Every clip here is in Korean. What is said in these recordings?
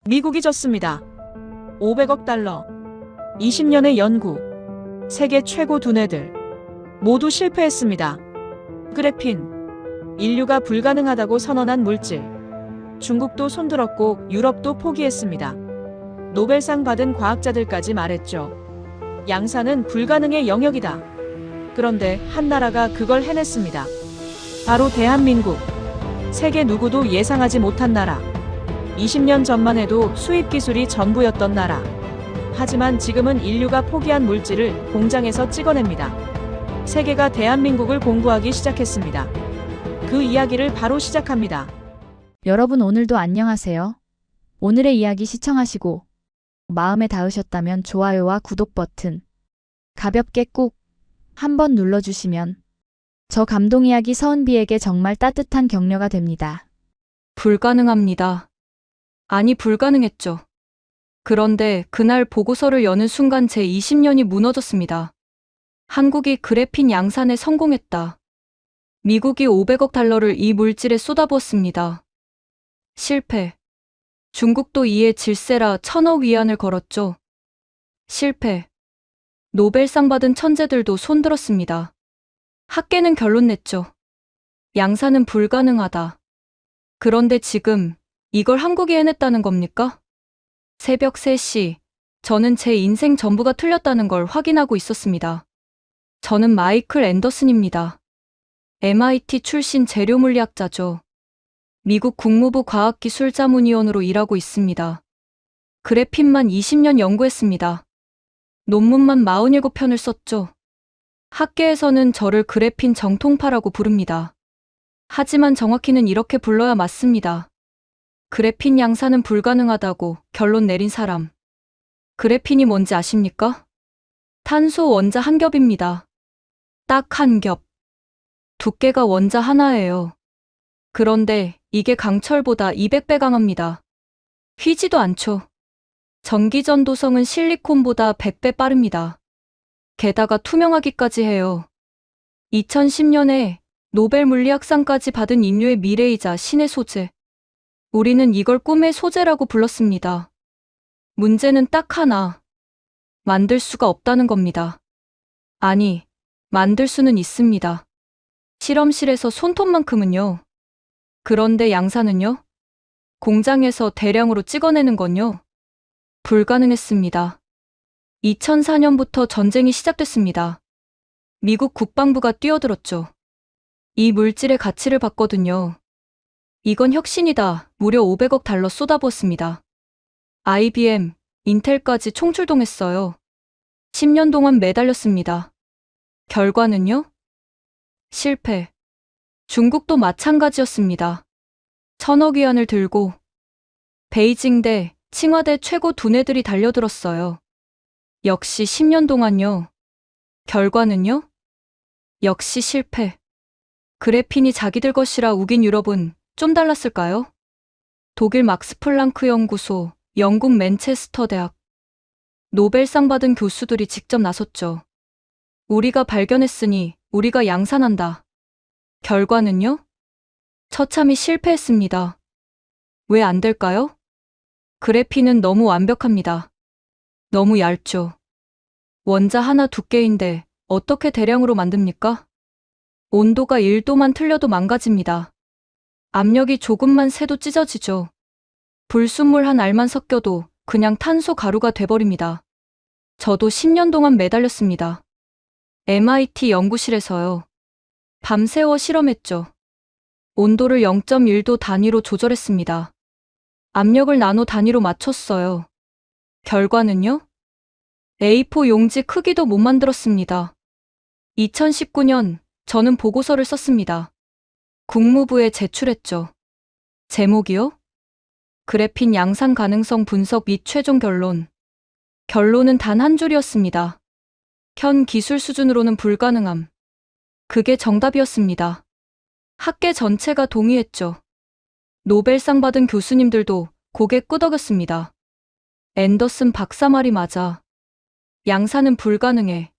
미국이 졌습니다. 500억 달러. 20년의 연구. 세계 최고 두뇌들. 모두 실패했습니다. 그래핀. 인류가 불가능하다고 선언한 물질. 중국도 손들었고 유럽도 포기했습니다. 노벨상 받은 과학자들까지 말했죠. 양산은 불가능의 영역이다. 그런데 한 나라가 그걸 해냈습니다. 바로 대한민국. 세계 누구도 예상하지 못한 나라. 20년 전만 해도 수입 기술이 전부였던 나라. 하지만 지금은 인류가 포기한 물질을 공장에서 찍어냅니다. 세계가 대한민국을 공부하기 시작했습니다. 그 이야기를 바로 시작합니다. 여러분 오늘도 안녕하세요. 오늘의 이야기 시청하시고 마음에 닿으셨다면 좋아요와 구독 버튼 가볍게 꾹 한번 눌러주시면 저 감동 이야기 서은비에게 정말 따뜻한 격려가 됩니다. 불가능합니다. 아니 불가능했죠. 그런데 그날 보고서를 여는 순간 제 20년이 무너졌습니다. 한국이 그래핀 양산에 성공했다. 미국이 500억 달러를 이 물질에 쏟아부었습니다. 실패. 중국도 이에 질세라 1000억 위안을 걸었죠. 실패. 노벨상 받은 천재들도 손들었습니다. 학계는 결론 냈죠. 양산은 불가능하다. 그런데 지금 이걸 한국이 해냈다는 겁니까? 새벽 3시, 저는 제 인생 전부가 틀렸다는 걸 확인하고 있었습니다. 저는 마이클 앤더슨입니다. MIT 출신 재료물리학자죠. 미국 국무부 과학기술자문위원으로 일하고 있습니다. 그래핀만 20년 연구했습니다. 논문만 47편을 썼죠. 학계에서는 저를 그래핀 정통파라고 부릅니다. 하지만 정확히는 이렇게 불러야 맞습니다. 그래핀 양산은 불가능하다고 결론 내린 사람. 그래핀이 뭔지 아십니까? 탄소 원자 한 겹입니다. 딱 한 겹. 두께가 원자 하나예요. 그런데 이게 강철보다 200배 강합니다. 휘지도 않죠. 전기전도성은 실리콘보다 100배 빠릅니다. 게다가 투명하기까지 해요. 2010년에 노벨 물리학상까지 받은 인류의 미래이자 신의 소재. 우리는 이걸 꿈의 소재라고 불렀습니다. 문제는 딱 하나. 만들 수가 없다는 겁니다. 아니, 만들 수는 있습니다. 실험실에서 손톱만큼은요. 그런데 양산은요? 공장에서 대량으로 찍어내는 건요? 불가능했습니다. 2004년부터 전쟁이 시작됐습니다. 미국 국방부가 뛰어들었죠. 이 물질의 가치를 봤거든요. 이건 혁신이다. 무려 500억 달러 쏟아부었습니다. IBM, 인텔까지 총출동했어요. 10년 동안 매달렸습니다. 결과는요? 실패. 중국도 마찬가지였습니다. 1000억 위안을 들고 베이징대, 칭화대 최고 두뇌들이 달려들었어요. 역시 10년 동안요. 결과는요? 역시 실패. 그래핀이 자기들 것이라 우긴 유럽은 좀 달랐을까요? 독일 막스 플랑크 연구소, 영국 맨체스터 대학. 노벨상 받은 교수들이 직접 나섰죠. 우리가 발견했으니 우리가 양산한다. 결과는요? 처참히 실패했습니다. 왜 안 될까요? 그래핀은 너무 완벽합니다. 너무 얇죠. 원자 하나 두께인데 어떻게 대량으로 만듭니까? 온도가 1도만 틀려도 망가집니다. 압력이 조금만 새도 찢어지죠. 불순물 한 알만 섞여도 그냥 탄소 가루가 돼버립니다. 저도 10년 동안 매달렸습니다. MIT 연구실에서요. 밤새워 실험했죠. 온도를 0.1도 단위로 조절했습니다. 압력을 나노 단위로 맞췄어요. 결과는요? A4 용지 크기도 못 만들었습니다. 2019년 저는 보고서를 썼습니다. 국무부에 제출했죠. 제목이요? 그래핀 양산 가능성 분석 및 최종 결론. 결론은 단 한 줄이었습니다. 현 기술 수준으로는 불가능함. 그게 정답이었습니다. 학계 전체가 동의했죠. 노벨상 받은 교수님들도 고개 끄덕였습니다. 앤더슨 박사 말이 맞아. 양산은 불가능해.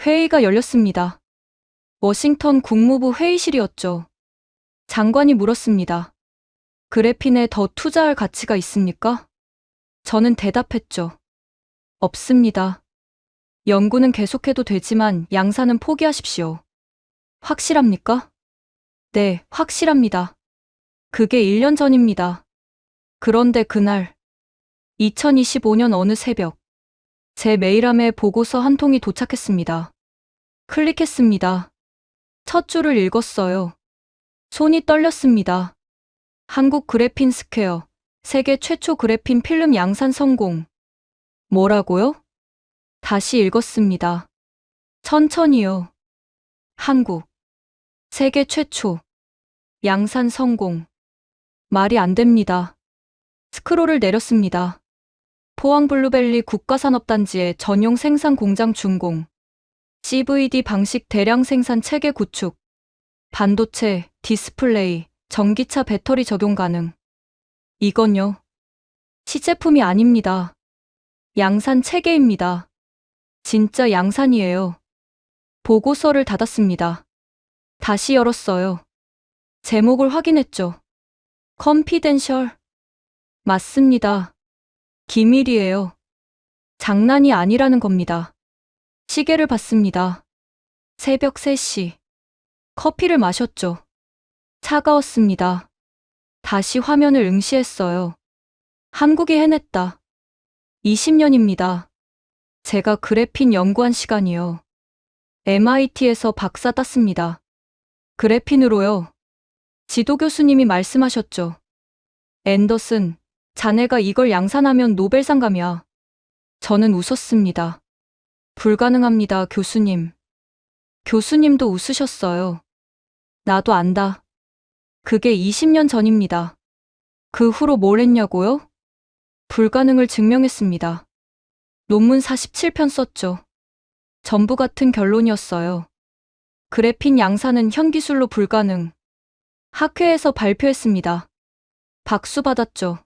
회의가 열렸습니다. 워싱턴 국무부 회의실이었죠. 장관이 물었습니다. 그래핀에 더 투자할 가치가 있습니까? 저는 대답했죠. 없습니다. 연구는 계속해도 되지만 양산은 포기하십시오. 확실합니까? 네, 확실합니다. 그게 1년 전입니다. 그런데 그날, 2025년 어느 새벽, 제 메일함에 보고서 한 통이 도착했습니다. 클릭했습니다. 첫 줄을 읽었어요. 손이 떨렸습니다. 한국 그래핀 스퀘어, 세계 최초 그래핀 필름 양산 성공. 뭐라고요? 다시 읽었습니다. 천천히요. 한국, 세계 최초, 양산 성공. 말이 안 됩니다. 스크롤을 내렸습니다. 포항 블루벨리 국가산업단지의 전용 생산 공장 준공. CVD 방식 대량 생산 체계 구축. 반도체, 디스플레이, 전기차 배터리 적용 가능. 이건요. 시제품이 아닙니다. 양산 체계입니다. 진짜 양산이에요. 보고서를 닫았습니다. 다시 열었어요. 제목을 확인했죠. 컨피덴셜. 맞습니다. 기밀이에요. 장난이 아니라는 겁니다. 시계를 봤습니다. 새벽 3시. 커피를 마셨죠. 차가웠습니다. 다시 화면을 응시했어요. 한국이 해냈다. 20년입니다. 제가 그래핀 연구한 시간이요. MIT에서 박사 땄습니다. 그래핀으로요. 지도 교수님이 말씀하셨죠. 앤더슨, 자네가 이걸 양산하면 노벨상 감이야. 저는 웃었습니다. 불가능합니다, 교수님. 교수님도 웃으셨어요. 나도 안다. 그게 20년 전입니다. 그 후로 뭘 했냐고요? 불가능을 증명했습니다. 논문 47편 썼죠. 전부 같은 결론이었어요. 그래핀 양산은 현 기술로 불가능. 학회에서 발표했습니다. 박수 받았죠.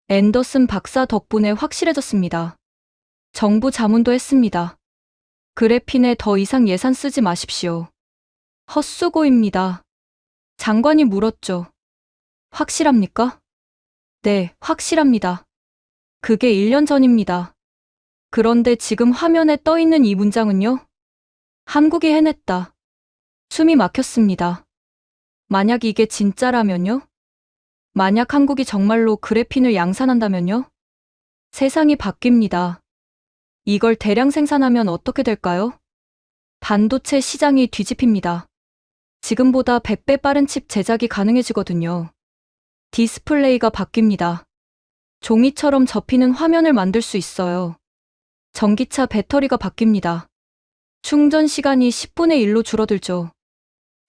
앤더슨 박사 덕분에 확실해졌습니다. 정부 자문도 했습니다. 그래핀에 더 이상 예산 쓰지 마십시오. 헛수고입니다. 장관이 물었죠. 확실합니까? 네, 확실합니다. 그게 1년 전입니다. 그런데 지금 화면에 떠 있는 이 문장은요? 한국이 해냈다. 숨이 막혔습니다. 만약 이게 진짜라면요? 만약 한국이 정말로 그래핀을 양산한다면요? 세상이 바뀝니다. 이걸 대량 생산하면 어떻게 될까요? 반도체 시장이 뒤집힙니다. 지금보다 100배 빠른 칩 제작이 가능해지거든요. 디스플레이가 바뀝니다. 종이처럼 접히는 화면을 만들 수 있어요. 전기차 배터리가 바뀝니다. 충전 시간이 10분의 1로 줄어들죠.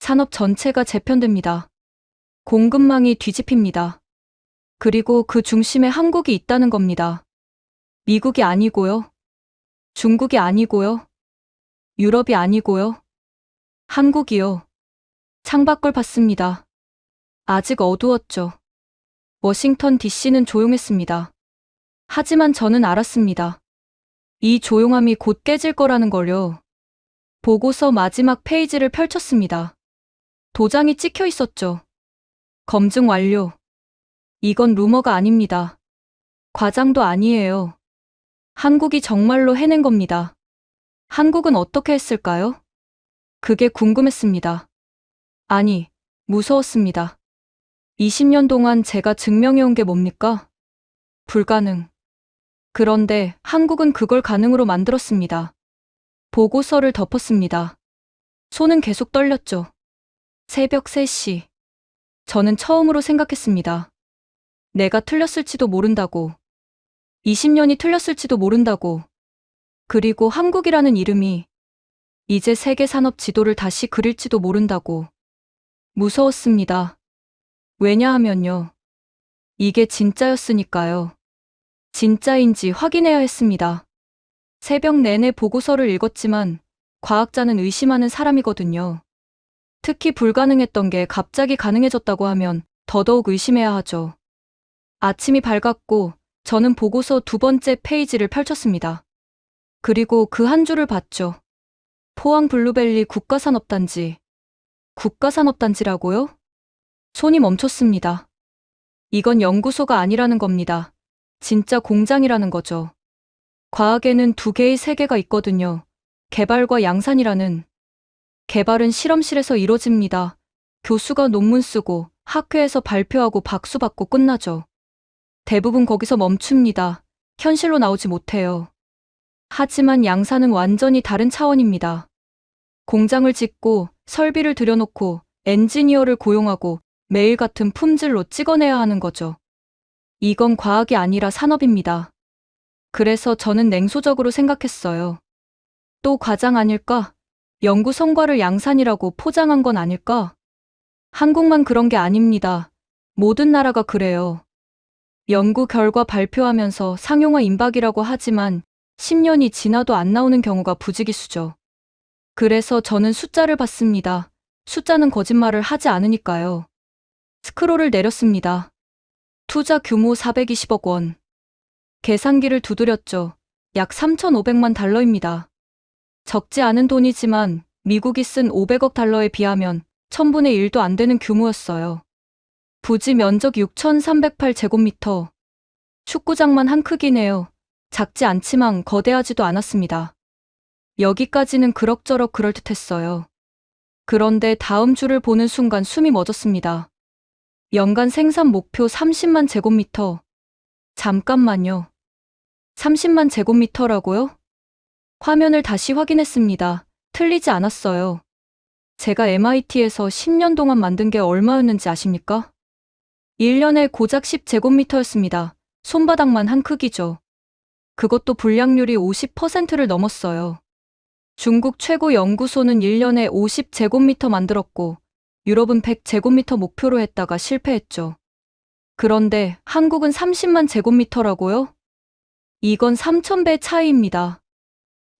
산업 전체가 재편됩니다. 공급망이 뒤집힙니다. 그리고 그 중심에 한국이 있다는 겁니다. 미국이 아니고요. 중국이 아니고요. 유럽이 아니고요. 한국이요. 창밖을 봤습니다. 아직 어두웠죠. 워싱턴 DC는 조용했습니다. 하지만 저는 알았습니다. 이 조용함이 곧 깨질 거라는 걸요. 보고서 마지막 페이지를 펼쳤습니다. 도장이 찍혀 있었죠. 검증 완료. 이건 루머가 아닙니다. 과장도 아니에요. 한국이 정말로 해낸 겁니다. 한국은 어떻게 했을까요? 그게 궁금했습니다. 아니, 무서웠습니다. 20년 동안 제가 증명해온 게 뭡니까? 불가능. 그런데 한국은 그걸 가능으로 만들었습니다. 보고서를 덮었습니다. 손은 계속 떨렸죠. 새벽 3시. 저는 처음으로 생각했습니다. 내가 틀렸을지도 모른다고. 20년이 틀렸을지도 모른다고. 그리고 한국이라는 이름이 이제 세계 산업 지도를 다시 그릴지도 모른다고. 무서웠습니다. 왜냐하면요. 이게 진짜였으니까요. 진짜인지 확인해야 했습니다. 새벽 내내 보고서를 읽었지만 과학자는 의심하는 사람이거든요. 특히 불가능했던 게 갑자기 가능해졌다고 하면 더더욱 의심해야 하죠. 아침이 밝았고 저는 보고서 2번째 페이지를 펼쳤습니다. 그리고 그 한 줄을 봤죠. 포항 블루벨리 국가산업단지. 국가산업단지라고요? 손이 멈췄습니다. 이건 연구소가 아니라는 겁니다. 진짜 공장이라는 거죠. 과학에는 두 개의 세계가 있거든요. 개발과 양산이라는. 개발은 실험실에서 이루어집니다. 교수가 논문 쓰고 학회에서 발표하고 박수 받고 끝나죠. 대부분 거기서 멈춥니다. 현실로 나오지 못해요. 하지만 양산은 완전히 다른 차원입니다. 공장을 짓고 설비를 들여놓고 엔지니어를 고용하고 매일 같은 품질로 찍어내야 하는 거죠. 이건 과학이 아니라 산업입니다. 그래서 저는 냉소적으로 생각했어요. 또 과장 아닐까? 연구 성과를 양산이라고 포장한 건 아닐까? 한국만 그런 게 아닙니다. 모든 나라가 그래요. 연구 결과 발표하면서 상용화 임박이라고 하지만 10년이 지나도 안 나오는 경우가 부지기수죠. 그래서 저는 숫자를 봤습니다. 숫자는 거짓말을 하지 않으니까요. 스크롤을 내렸습니다. 투자 규모 420억 원. 계산기를 두드렸죠. 약 3,500만 달러입니다. 적지 않은 돈이지만 미국이 쓴 500억 달러에 비하면 1000분의 1도 안 되는 규모였어요. 부지 면적 6,308제곱미터. 축구장만 한 크기네요. 작지 않지만 거대하지도 않았습니다. 여기까지는 그럭저럭 그럴듯했어요. 그런데 다음 줄을 보는 순간 숨이 멎었습니다. 연간 생산 목표 30만 제곱미터. 잠깐만요. 30만 제곱미터라고요? 화면을 다시 확인했습니다. 틀리지 않았어요. 제가 MIT에서 10년 동안 만든 게 얼마였는지 아십니까? 1년에 고작 10제곱미터였습니다. 손바닥만 한 크기죠. 그것도 불량률이 50%를 넘었어요. 중국 최고 연구소는 1년에 50제곱미터 만들었고 유럽은 100제곱미터 목표로 했다가 실패했죠. 그런데 한국은 30만 제곱미터라고요? 이건 3000배 차이입니다.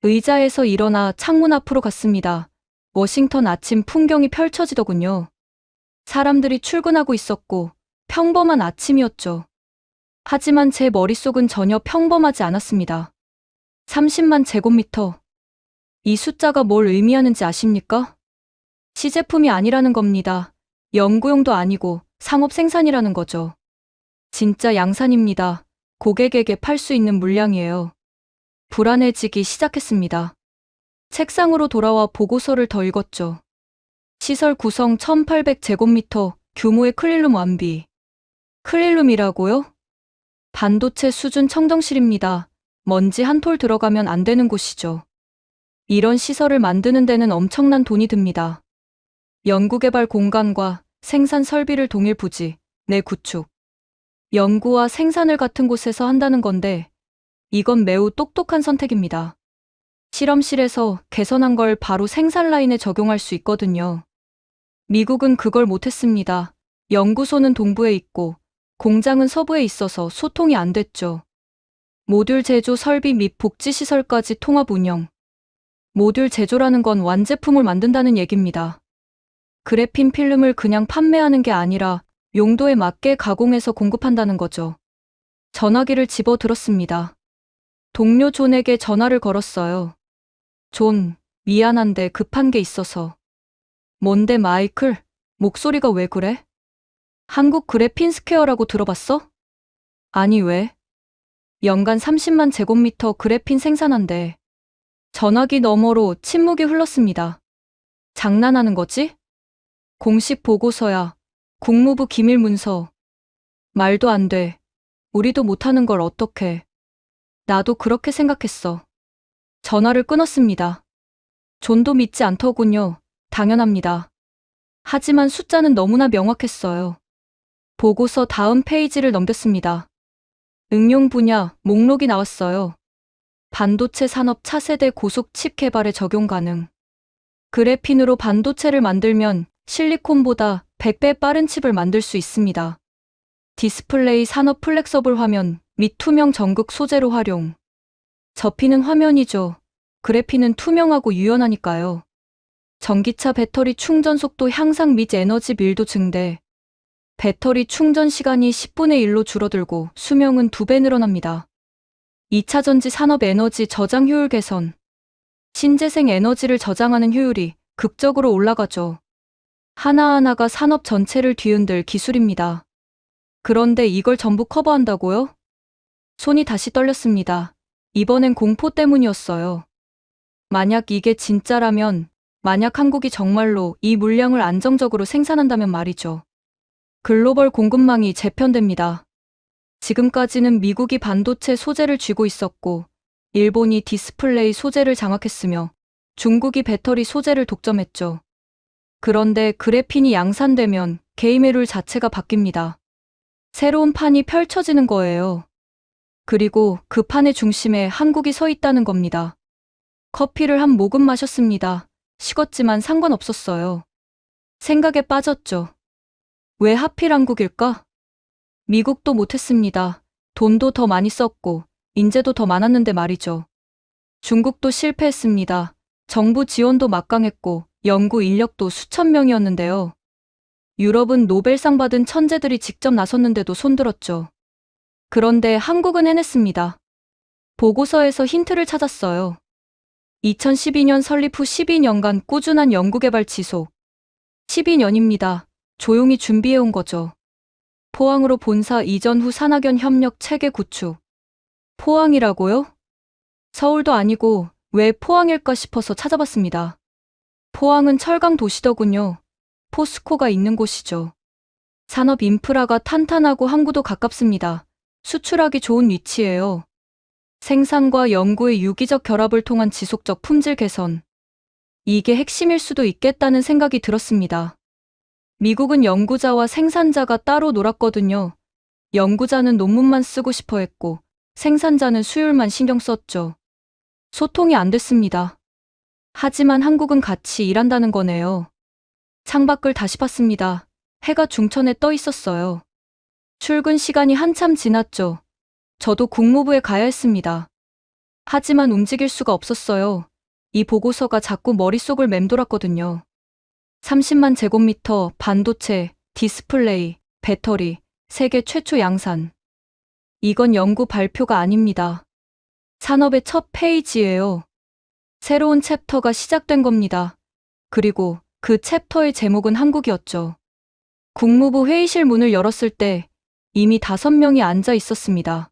의자에서 일어나 창문 앞으로 갔습니다. 워싱턴 아침 풍경이 펼쳐지더군요. 사람들이 출근하고 있었고 평범한 아침이었죠. 하지만 제 머릿속은 전혀 평범하지 않았습니다. 30만 제곱미터. 이 숫자가 뭘 의미하는지 아십니까? 시제품이 아니라는 겁니다. 연구용도 아니고 상업 생산이라는 거죠. 진짜 양산입니다. 고객에게 팔 수 있는 물량이에요. 불안해지기 시작했습니다. 책상으로 돌아와 보고서를 더 읽었죠. 시설 구성 1800제곱미터 규모의 클린룸 완비. 클린룸이라고요? 반도체 수준 청정실입니다. 먼지 한 톨 들어가면 안 되는 곳이죠. 이런 시설을 만드는 데는 엄청난 돈이 듭니다. 연구개발 공간과 생산 설비를 동일 부지, 내 구축. 연구와 생산을 같은 곳에서 한다는 건데 이건 매우 똑똑한 선택입니다. 실험실에서 개선한 걸 바로 생산 라인에 적용할 수 있거든요. 미국은 그걸 못했습니다. 연구소는 동부에 있고 공장은 서부에 있어서 소통이 안 됐죠. 모듈 제조 설비 및 복지시설까지 통합 운영. 모듈 제조라는 건 완제품을 만든다는 얘기입니다. 그래핀 필름을 그냥 판매하는 게 아니라 용도에 맞게 가공해서 공급한다는 거죠. 전화기를 집어 들었습니다. 동료 존에게 전화를 걸었어요. 존, 미안한데 급한 게 있어서. 뭔데 마이클? 목소리가 왜 그래? 한국 그래핀 스퀘어라고 들어봤어? 아니 왜? 연간 30만 제곱미터 그래핀 생산한대. 전화기 너머로 침묵이 흘렀습니다. 장난하는 거지? 공식 보고서야. 국무부 기밀 문서. 말도 안 돼. 우리도 못하는 걸 어떡해. 나도 그렇게 생각했어. 전화를 끊었습니다. 존도 믿지 않더군요. 당연합니다. 하지만 숫자는 너무나 명확했어요. 보고서 다음 페이지를 넘겼습니다. 응용 분야 목록이 나왔어요. 반도체 산업 차세대 고속 칩 개발에 적용 가능. 그래핀으로 반도체를 만들면 실리콘보다 100배 빠른 칩을 만들 수 있습니다. 디스플레이 산업 플렉서블 화면 및 투명 전극 소재로 활용. 접히는 화면이죠. 그래핀은 투명하고 유연하니까요. 전기차 배터리 충전 속도 향상 및 에너지 밀도 증대. 배터리 충전 시간이 10분의 1로 줄어들고 수명은 2배 늘어납니다. 2차 전지 산업 에너지 저장 효율 개선. 신재생 에너지를 저장하는 효율이 극적으로 올라가죠. 하나하나가 산업 전체를 뒤흔들 기술입니다. 그런데 이걸 전부 커버한다고요? 손이 다시 떨렸습니다. 이번엔 공포 때문이었어요. 만약 이게 진짜라면, 만약 한국이 정말로 이 물량을 안정적으로 생산한다면 말이죠. 글로벌 공급망이 재편됩니다. 지금까지는 미국이 반도체 소재를 쥐고 있었고, 일본이 디스플레이 소재를 장악했으며, 중국이 배터리 소재를 독점했죠. 그런데 그래핀이 양산되면 게임의 룰 자체가 바뀝니다. 새로운 판이 펼쳐지는 거예요. 그리고 그 판의 중심에 한국이 서 있다는 겁니다. 커피를 한 모금 마셨습니다. 식었지만 상관없었어요. 생각에 빠졌죠. 왜 하필 한국일까? 미국도 못했습니다. 돈도 더 많이 썼고, 인재도 더 많았는데 말이죠. 중국도 실패했습니다. 정부 지원도 막강했고, 연구 인력도 수천 명이었는데요. 유럽은 노벨상 받은 천재들이 직접 나섰는데도 손들었죠. 그런데 한국은 해냈습니다. 보고서에서 힌트를 찾았어요. 2012년 설립 후 12년간 꾸준한 연구개발 지속. 12년입니다. 조용히 준비해온 거죠. 포항으로 본사 이전 후 산학연 협력 체계 구축. 포항이라고요? 서울도 아니고 왜 포항일까 싶어서 찾아봤습니다. 포항은 철강 도시더군요. 포스코가 있는 곳이죠. 산업 인프라가 탄탄하고 항구도 가깝습니다. 수출하기 좋은 위치예요. 생산과 연구의 유기적 결합을 통한 지속적 품질 개선. 이게 핵심일 수도 있겠다는 생각이 들었습니다. 미국은 연구자와 생산자가 따로 놀았거든요. 연구자는 논문만 쓰고 싶어 했고, 생산자는 수율만 신경 썼죠. 소통이 안 됐습니다. 하지만 한국은 같이 일한다는 거네요. 창밖을 다시 봤습니다. 해가 중천에 떠 있었어요. 출근 시간이 한참 지났죠. 저도 국무부에 가야 했습니다. 하지만 움직일 수가 없었어요. 이 보고서가 자꾸 머릿속을 맴돌았거든요. 30만 제곱미터 반도체, 디스플레이, 배터리, 세계 최초 양산. 이건 연구 발표가 아닙니다. 산업의 첫 페이지예요. 새로운 챕터가 시작된 겁니다. 그리고 그 챕터의 제목은 한국이었죠. 국무부 회의실 문을 열었을 때 이미 5명이 앉아 있었습니다.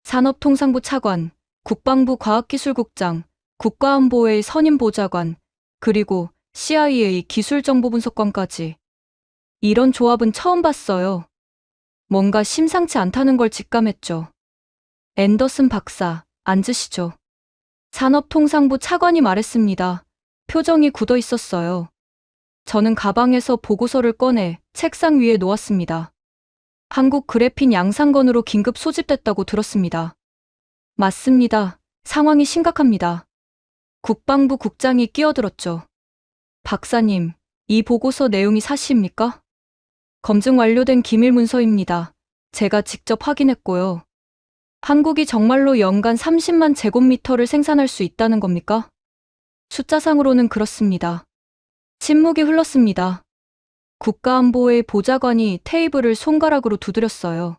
산업통상부 차관, 국방부 과학기술국장, 국가안보회의 선임보좌관, 그리고 CIA 기술정보분석관까지. 이런 조합은 처음 봤어요. 뭔가 심상치 않다는 걸 직감했죠. 앤더슨 박사, 앉으시죠. 산업통상부 차관이 말했습니다. 표정이 굳어 있었어요. 저는 가방에서 보고서를 꺼내 책상 위에 놓았습니다. 한국 그래핀 양산건으로 긴급 소집됐다고 들었습니다. 맞습니다. 상황이 심각합니다. 국방부 국장이 끼어들었죠. 박사님, 이 보고서 내용이 사실입니까? 검증 완료된 기밀 문서입니다. 제가 직접 확인했고요. 한국이 정말로 연간 30만 제곱미터를 생산할 수 있다는 겁니까? 숫자상으로는 그렇습니다. 침묵이 흘렀습니다. 국가안보의 보좌관이 테이블을 손가락으로 두드렸어요.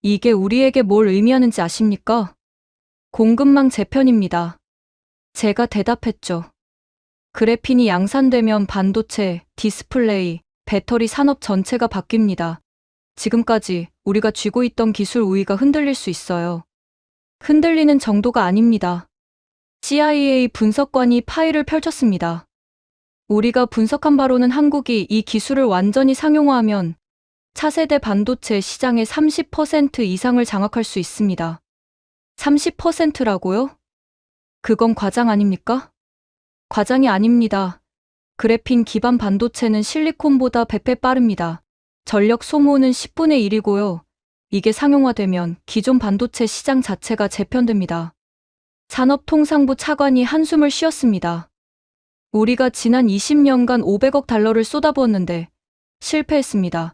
이게 우리에게 뭘 의미하는지 아십니까? 공급망 재편입니다. 제가 대답했죠. 그래핀이 양산되면 반도체, 디스플레이, 배터리 산업 전체가 바뀝니다. 지금까지 우리가 쥐고 있던 기술 우위가 흔들릴 수 있어요. 흔들리는 정도가 아닙니다. CIA 분석관이 파일을 펼쳤습니다. 우리가 분석한 바로는 한국이 이 기술을 완전히 상용화하면 차세대 반도체 시장의 30% 이상을 장악할 수 있습니다. 30%라고요? 그건 과장 아닙니까? 과장이 아닙니다. 그래핀 기반 반도체는 실리콘보다 100배 빠릅니다. 전력 소모는 10분의 1이고요. 이게 상용화되면 기존 반도체 시장 자체가 재편됩니다. 산업통상부 차관이 한숨을 쉬었습니다. 우리가 지난 20년간 500억 달러를 쏟아부었는데 실패했습니다.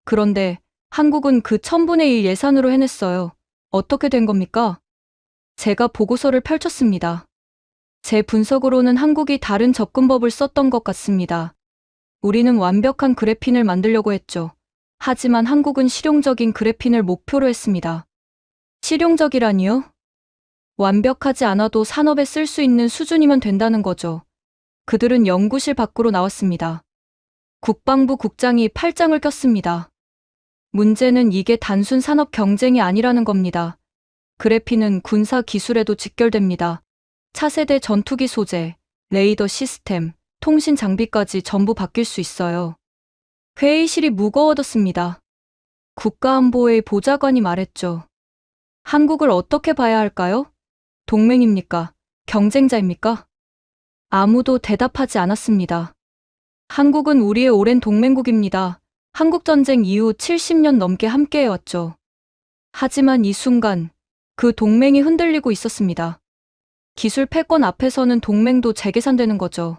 그런데 한국은 그 1000분의 1 예산으로 해냈어요. 어떻게 된 겁니까? 제가 보고서를 펼쳤습니다. 제 분석으로는 한국이 다른 접근법을 썼던 것 같습니다. 우리는 완벽한 그래핀을 만들려고 했죠. 하지만 한국은 실용적인 그래핀을 목표로 했습니다. 실용적이라니요? 완벽하지 않아도 산업에 쓸 수 있는 수준이면 된다는 거죠. 그들은 연구실 밖으로 나왔습니다. 국방부 국장이 팔짱을 꼈습니다. 문제는 이게 단순 산업 경쟁이 아니라는 겁니다. 그래핀은 군사 기술에도 직결됩니다. 차세대 전투기 소재, 레이더 시스템, 통신 장비까지 전부 바뀔 수 있어요. 회의실이 무거워졌습니다. 국가안보의 보좌관이 말했죠. 한국을 어떻게 봐야 할까요? 동맹입니까? 경쟁자입니까? 아무도 대답하지 않았습니다. 한국은 우리의 오랜 동맹국입니다. 한국전쟁 이후 70년 넘게 함께해왔죠. 하지만 이 순간 그 동맹이 흔들리고 있었습니다. 기술 패권 앞에서는 동맹도 재계산되는 거죠.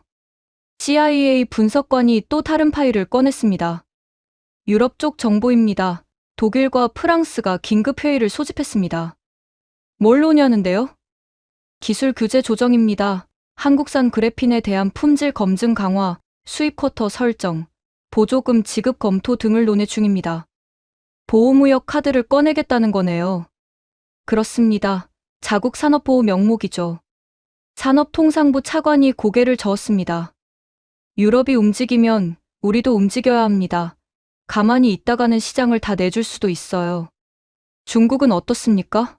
CIA 분석관이 또 다른 파일을 꺼냈습니다. 유럽 쪽 정보입니다. 독일과 프랑스가 긴급 회의를 소집했습니다. 뭘 논의하는데요? 기술 규제 조정입니다. 한국산 그래핀에 대한 품질 검증 강화, 수입 쿼터 설정, 보조금 지급 검토 등을 논의 중입니다. 보호무역 카드를 꺼내겠다는 거네요. 그렇습니다. 자국 산업보호 명목이죠. 산업통상부 차관이 고개를 저었습니다. 유럽이 움직이면 우리도 움직여야 합니다. 가만히 있다가는 시장을 다 내줄 수도 있어요. 중국은 어떻습니까?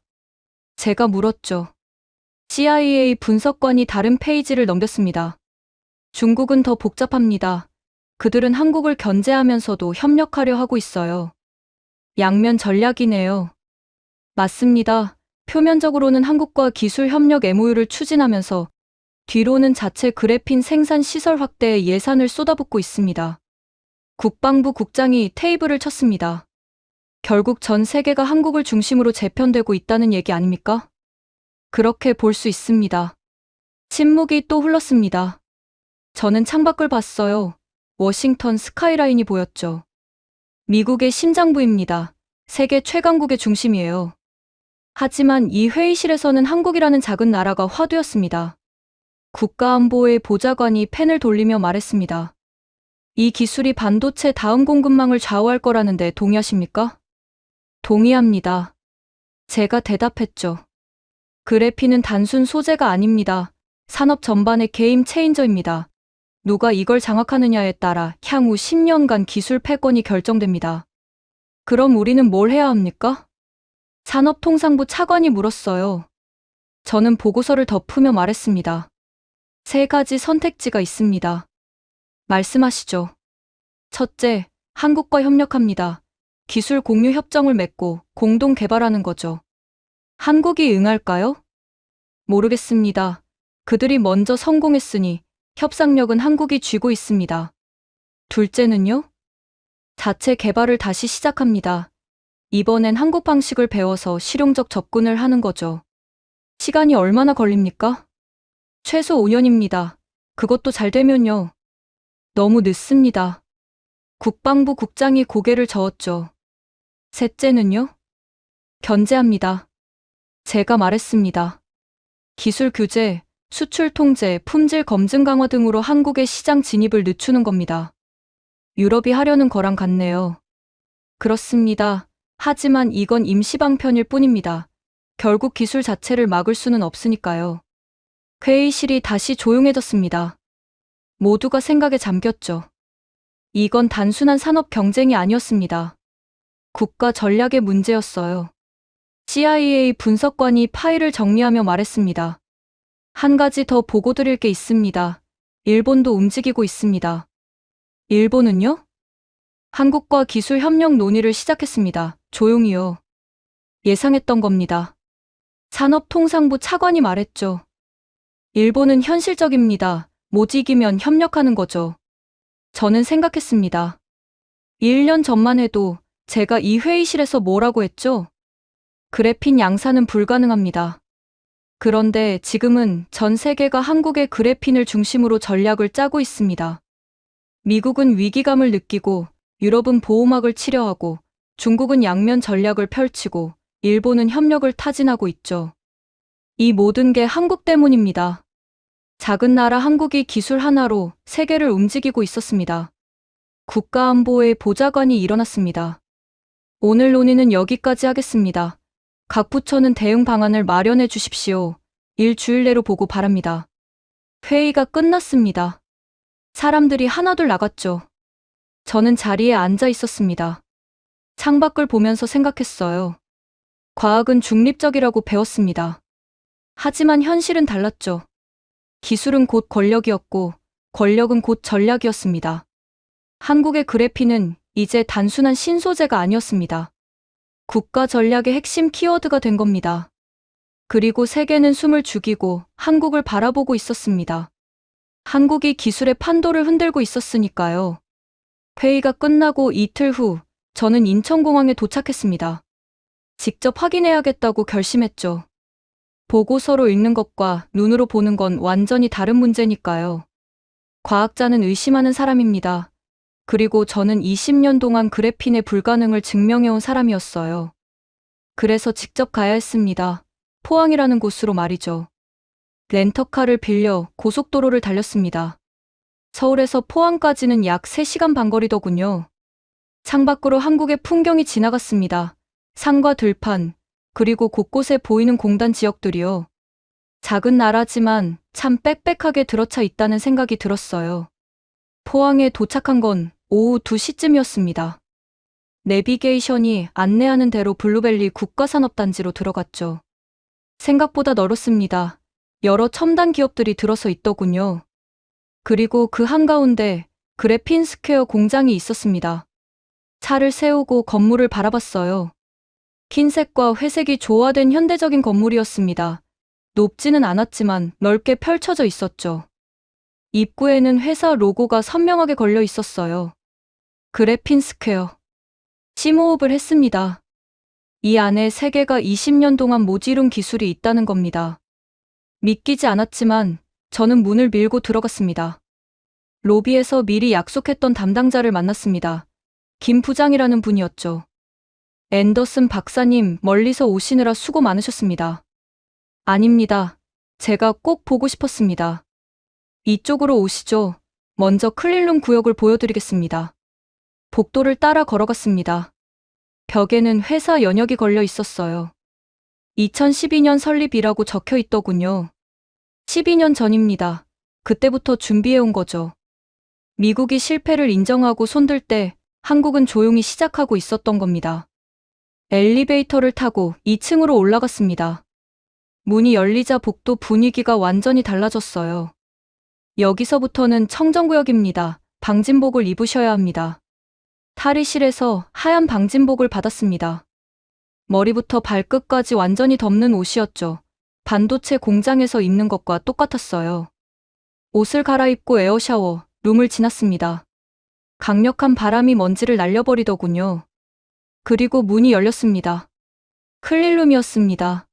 제가 물었죠. CIA 분석관이 다른 페이지를 넘겼습니다. 중국은 더 복잡합니다. 그들은 한국을 견제하면서도 협력하려 하고 있어요. 양면 전략이네요. 맞습니다. 표면적으로는 한국과 기술 협력 MOU를 추진하면서 뒤로는 자체 그래핀 생산 시설 확대에 예산을 쏟아붓고 있습니다. 국방부 국장이 테이블을 쳤습니다. 결국 전 세계가 한국을 중심으로 재편되고 있다는 얘기 아닙니까? 그렇게 볼 수 있습니다. 침묵이 또 흘렀습니다. 저는 창밖을 봤어요. 워싱턴 스카이라인이 보였죠. 미국의 심장부입니다. 세계 최강국의 중심이에요. 하지만 이 회의실에서는 한국이라는 작은 나라가 화두였습니다. 국가안보의 보좌관이 펜을 돌리며 말했습니다. 이 기술이 반도체 다음 공급망을 좌우할 거라는데 동의하십니까? 동의합니다. 제가 대답했죠. 그래핀은 단순 소재가 아닙니다. 산업 전반의 게임 체인저입니다. 누가 이걸 장악하느냐에 따라 향후 10년간 기술 패권이 결정됩니다. 그럼 우리는 뭘 해야 합니까? 산업통상부 차관이 물었어요. 저는 보고서를 덮으며 말했습니다. 3가지 선택지가 있습니다. 말씀하시죠. 첫째, 한국과 협력합니다. 기술 공유 협정을 맺고 공동 개발하는 거죠. 한국이 응할까요? 모르겠습니다. 그들이 먼저 성공했으니 협상력은 한국이 쥐고 있습니다. 둘째는요? 자체 개발을 다시 시작합니다. 이번엔 한국 방식을 배워서 실용적 접근을 하는 거죠. 시간이 얼마나 걸립니까? 최소 5년입니다. 그것도 잘 되면요. 너무 늦습니다. 국방부 국장이 고개를 저었죠. 셋째는요? 견제합니다. 제가 말했습니다. 기술 규제, 수출 통제, 품질 검증 강화 등으로 한국의 시장 진입을 늦추는 겁니다. 유럽이 하려는 거랑 같네요. 그렇습니다. 하지만 이건 임시방편일 뿐입니다. 결국 기술 자체를 막을 수는 없으니까요. 회의실이 다시 조용해졌습니다. 모두가 생각에 잠겼죠. 이건 단순한 산업 경쟁이 아니었습니다. 국가 전략의 문제였어요. CIA 분석관이 파일을 정리하며 말했습니다. 한 가지 더 보고 드릴 게 있습니다. 일본도 움직이고 있습니다. 일본은요? 한국과 기술 협력 논의를 시작했습니다. 조용히요. 예상했던 겁니다. 산업통상부 차관이 말했죠. 일본은 현실적입니다. 못 이기면 협력하는 거죠. 저는 생각했습니다. 1년 전만 해도 제가 이 회의실에서 뭐라고 했죠? 그래핀 양산은 불가능합니다. 그런데 지금은 전 세계가 한국의 그래핀을 중심으로 전략을 짜고 있습니다. 미국은 위기감을 느끼고 유럽은 보호막을 치려하고 중국은 양면 전략을 펼치고 일본은 협력을 타진하고 있죠. 이 모든 게 한국 때문입니다. 작은 나라 한국이 기술 하나로 세계를 움직이고 있었습니다. 국가안보의 보좌관이 일어났습니다. 오늘 논의는 여기까지 하겠습니다. 각 부처는 대응 방안을 마련해 주십시오. 일주일 내로 보고 바랍니다. 회의가 끝났습니다. 사람들이 하나둘 나갔죠. 저는 자리에 앉아 있었습니다. 창밖을 보면서 생각했어요. 과학은 중립적이라고 배웠습니다. 하지만 현실은 달랐죠. 기술은 곧 권력이었고, 권력은 곧 전략이었습니다. 한국의 그래핀은 이제 단순한 신소재가 아니었습니다. 국가 전략의 핵심 키워드가 된 겁니다. 그리고 세계는 숨을 죽이고 한국을 바라보고 있었습니다. 한국이 기술의 판도를 흔들고 있었으니까요. 회의가 끝나고 이틀 후, 저는 인천공항에 도착했습니다. 직접 확인해야겠다고 결심했죠. 보고서로 읽는 것과 눈으로 보는 건 완전히 다른 문제니까요. 과학자는 의심하는 사람입니다. 그리고 저는 20년 동안 그래핀의 불가능을 증명해온 사람이었어요. 그래서 직접 가야 했습니다. 포항이라는 곳으로 말이죠. 렌터카를 빌려 고속도로를 달렸습니다. 서울에서 포항까지는 약 3시간 반 거리더군요. 창밖으로 한국의 풍경이 지나갔습니다. 산과 들판, 그리고 곳곳에 보이는 공단 지역들이요. 작은 나라지만 참 빽빽하게 들어차 있다는 생각이 들었어요. 포항에 도착한 건 오후 2시쯤이었습니다. 내비게이션이 안내하는 대로 블루밸리 국가산업단지로 들어갔죠. 생각보다 넓었습니다. 여러 첨단 기업들이 들어서 있더군요. 그리고 그 한가운데 그래핀 스퀘어 공장이 있었습니다. 차를 세우고 건물을 바라봤어요. 흰색과 회색이 조화된 현대적인 건물이었습니다. 높지는 않았지만 넓게 펼쳐져 있었죠. 입구에는 회사 로고가 선명하게 걸려 있었어요. 그래핀 스퀘어. 심호흡을 했습니다. 이 안에 세계가 20년 동안 못 이룬 기술이 있다는 겁니다. 믿기지 않았지만 저는 문을 밀고 들어갔습니다. 로비에서 미리 약속했던 담당자를 만났습니다. 김 부장이라는 분이었죠. 앤더슨 박사님, 멀리서 오시느라 수고 많으셨습니다. 아닙니다. 제가 꼭 보고 싶었습니다. 이쪽으로 오시죠. 먼저 클린룸 구역을 보여드리겠습니다. 복도를 따라 걸어갔습니다. 벽에는 회사 연역이 걸려 있었어요. 2012년 설립이라고 적혀 있더군요. 12년 전입니다. 그때부터 준비해온 거죠. 미국이 실패를 인정하고 손들 때 한국은 조용히 시작하고 있었던 겁니다. 엘리베이터를 타고 2층으로 올라갔습니다. 문이 열리자 복도 분위기가 완전히 달라졌어요. 여기서부터는 청정구역입니다. 방진복을 입으셔야 합니다. 탈의실에서 하얀 방진복을 받았습니다. 머리부터 발끝까지 완전히 덮는 옷이었죠. 반도체 공장에서 입는 것과 똑같았어요. 옷을 갈아입고 에어샤워, 룸을 지났습니다. 강력한 바람이 먼지를 날려버리더군요. 그리고 문이 열렸습니다. 클린룸이었습니다.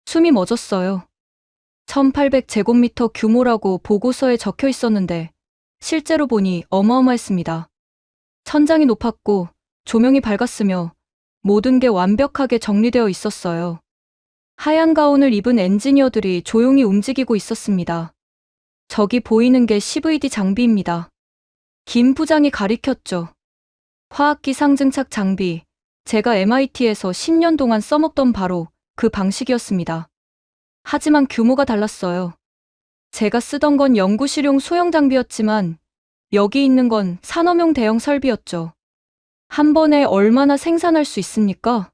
숨이 멎었어요. 1800제곱미터 규모라고 보고서에 적혀 있었는데 실제로 보니 어마어마했습니다. 천장이 높았고 조명이 밝았으며 모든 게 완벽하게 정리되어 있었어요. 하얀 가운을 입은 엔지니어들이 조용히 움직이고 있었습니다. 저기 보이는 게 CVD 장비입니다. 김 부장이 가리켰죠. 화학기 상증착 장비. 제가 MIT에서 10년 동안 써먹던 바로 그 방식이었습니다. 하지만 규모가 달랐어요. 제가 쓰던 건 연구실용 소형 장비였지만 여기 있는 건 산업용 대형 설비였죠. 한 번에 얼마나 생산할 수 있습니까?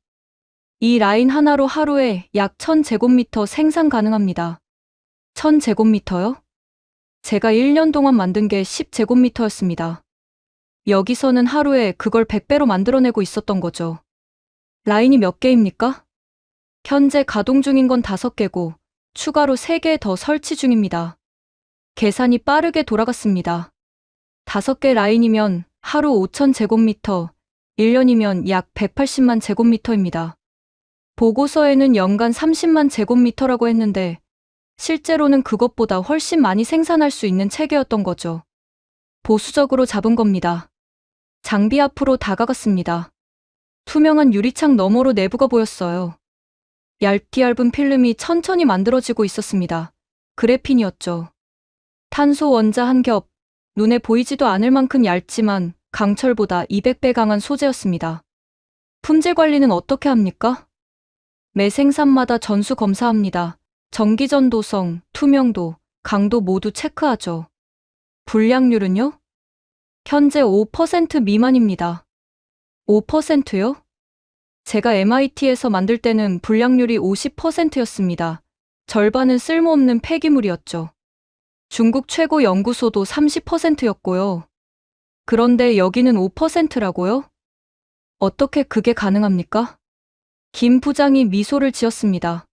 이 라인 하나로 하루에 약 1000제곱미터 생산 가능합니다. 1000제곱미터요? 제가 1년 동안 만든 게 10제곱미터였습니다. 여기서는 하루에 그걸 100배로 만들어내고 있었던 거죠. 라인이 몇 개입니까? 현재 가동 중인 건 5개고 추가로 3개 더 설치 중입니다. 계산이 빠르게 돌아갔습니다. 5개 라인이면 하루 5000제곱미터, 1년이면 약 180만 제곱미터입니다. 보고서에는 연간 30만 제곱미터라고 했는데 실제로는 그것보다 훨씬 많이 생산할 수 있는 체계였던 거죠. 보수적으로 잡은 겁니다. 장비 앞으로 다가갔습니다. 투명한 유리창 너머로 내부가 보였어요. 얇은 필름이 천천히 만들어지고 있었습니다. 그래핀이었죠. 탄소 원자 한 겹, 눈에 보이지도 않을 만큼 얇지만 강철보다 200배 강한 소재였습니다. 품질 관리는 어떻게 합니까? 매 생산마다 전수 검사합니다. 전기전도성, 투명도, 강도 모두 체크하죠. 불량률은요? 현재 5% 미만입니다. 5%요? 제가 MIT에서 만들 때는 불량률이 50%였습니다. 절반은 쓸모없는 폐기물이었죠. 중국 최고 연구소도 30%였고요. 그런데 여기는 5%라고요? 어떻게 그게 가능합니까? 김 부장이 미소를 지었습니다.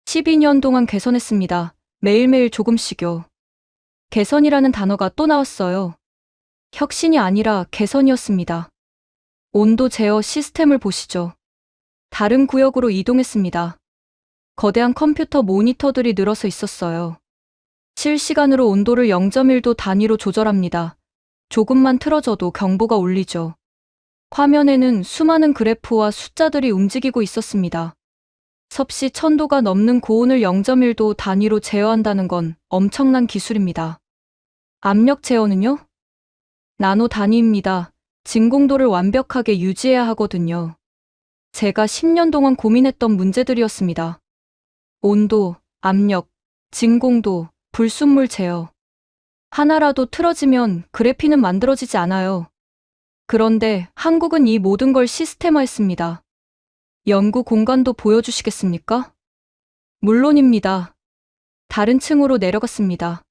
12년 동안 개선했습니다. 매일매일 조금씩요. 개선이라는 단어가 또 나왔어요. 혁신이 아니라 개선이었습니다. 온도 제어 시스템을 보시죠. 다른 구역으로 이동했습니다. 거대한 컴퓨터 모니터들이 늘어서 있었어요. 실시간으로 온도를 0.1도 단위로 조절합니다. 조금만 틀어져도 경보가 울리죠. 화면에는 수많은 그래프와 숫자들이 움직이고 있었습니다. 섭씨 1000도가 넘는 고온을 0.1도 단위로 제어한다는 건 엄청난 기술입니다. 압력 제어는요? 나노 단위입니다. 진공도를 완벽하게 유지해야 하거든요. 제가 10년 동안 고민했던 문제들이었습니다. 온도, 압력, 진공도, 불순물 제어. 하나라도 틀어지면 그래핀은 만들어지지 않아요. 그런데 한국은 이 모든 걸 시스템화했습니다. 연구 공간도 보여주시겠습니까? 물론입니다. 다른 층으로 내려갔습니다.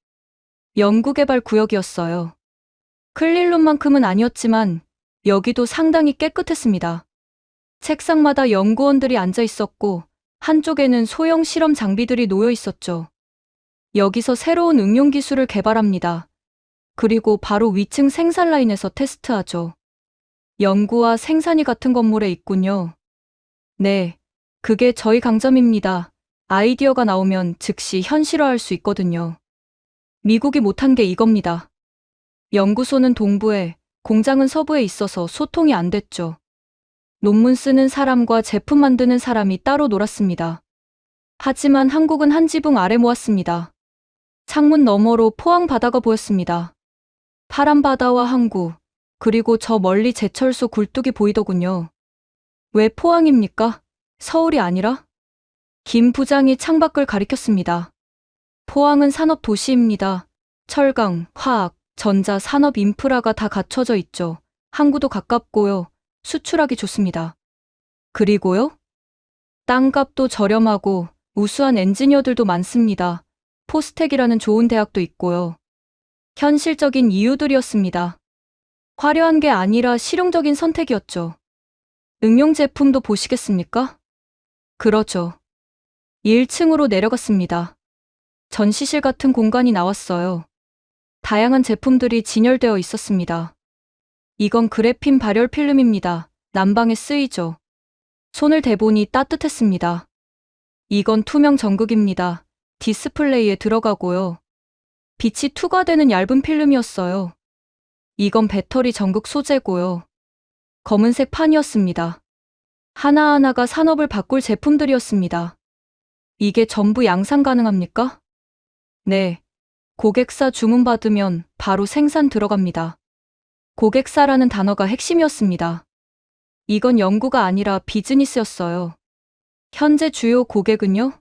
연구개발 구역이었어요. 클린룸만큼은 아니었지만 여기도 상당히 깨끗했습니다. 책상마다 연구원들이 앉아 있었고 한쪽에는 소형 실험 장비들이 놓여 있었죠. 여기서 새로운 응용 기술을 개발합니다. 그리고 바로 위층 생산 라인에서 테스트하죠. 연구와 생산이 같은 건물에 있군요. 네, 그게 저희 강점입니다. 아이디어가 나오면 즉시 현실화할 수 있거든요. 미국이 못한 게 이겁니다. 연구소는 동부에, 공장은 서부에 있어서 소통이 안 됐죠. 논문 쓰는 사람과 제품 만드는 사람이 따로 놀았습니다. 하지만 한국은 한 지붕 아래 모았습니다. 창문 너머로 포항 바다가 보였습니다. 파란 바다와 항구, 그리고 저 멀리 제철소 굴뚝이 보이더군요. 왜 포항입니까? 서울이 아니라? 김 부장이 창밖을 가리켰습니다. 포항은 산업 도시입니다. 철강, 화학, 전자, 산업 인프라가 다 갖춰져 있죠. 항구도 가깝고요. 수출하기 좋습니다. 그리고요? 땅값도 저렴하고 우수한 엔지니어들도 많습니다. 포스텍이라는 좋은 대학도 있고요. 현실적인 이유들이었습니다. 화려한 게 아니라 실용적인 선택이었죠. 응용 제품도 보시겠습니까? 그러죠. 1층으로 내려갔습니다. 전시실 같은 공간이 나왔어요. 다양한 제품들이 진열되어 있었습니다. 이건 그래핀 발열 필름입니다. 난방에 쓰이죠. 손을 대보니 따뜻했습니다. 이건 투명 전극입니다. 디스플레이에 들어가고요. 빛이 투과되는 얇은 필름이었어요. 이건 배터리 전극 소재고요. 검은색 판이었습니다. 하나하나가 산업을 바꿀 제품들이었습니다. 이게 전부 양산 가능합니까? 네. 고객사 주문 받으면 바로 생산 들어갑니다. 고객사라는 단어가 핵심이었습니다. 이건 연구가 아니라 비즈니스였어요. 현재 주요 고객은요?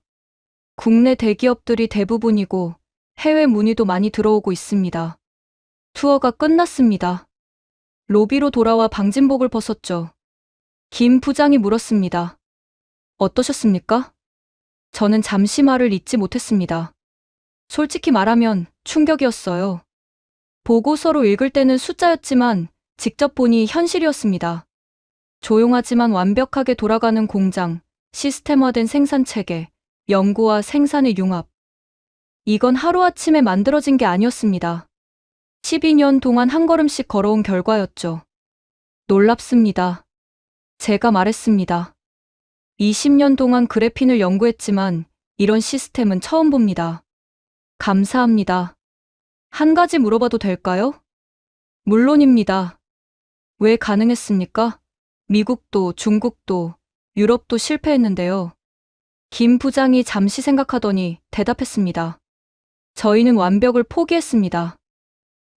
국내 대기업들이 대부분이고 해외 문의도 많이 들어오고 있습니다. 투어가 끝났습니다. 로비로 돌아와 방진복을 벗었죠. 김 부장이 물었습니다. 어떠셨습니까? 저는 잠시 말을 잇지 못했습니다. 솔직히 말하면 충격이었어요. 보고서로 읽을 때는 숫자였지만 직접 보니 현실이었습니다. 조용하지만 완벽하게 돌아가는 공장, 시스템화된 생산 체계, 연구와 생산의 융합. 이건 하루아침에 만들어진 게 아니었습니다. 12년 동안 한 걸음씩 걸어온 결과였죠. 놀랍습니다. 제가 말했습니다. 20년 동안 그래핀을 연구했지만 이런 시스템은 처음 봅니다. 감사합니다. 한 가지 물어봐도 될까요? 물론입니다. 왜 가능했습니까? 미국도 중국도 유럽도 실패했는데요. 김 부장이 잠시 생각하더니 대답했습니다. 저희는 완벽을 포기했습니다.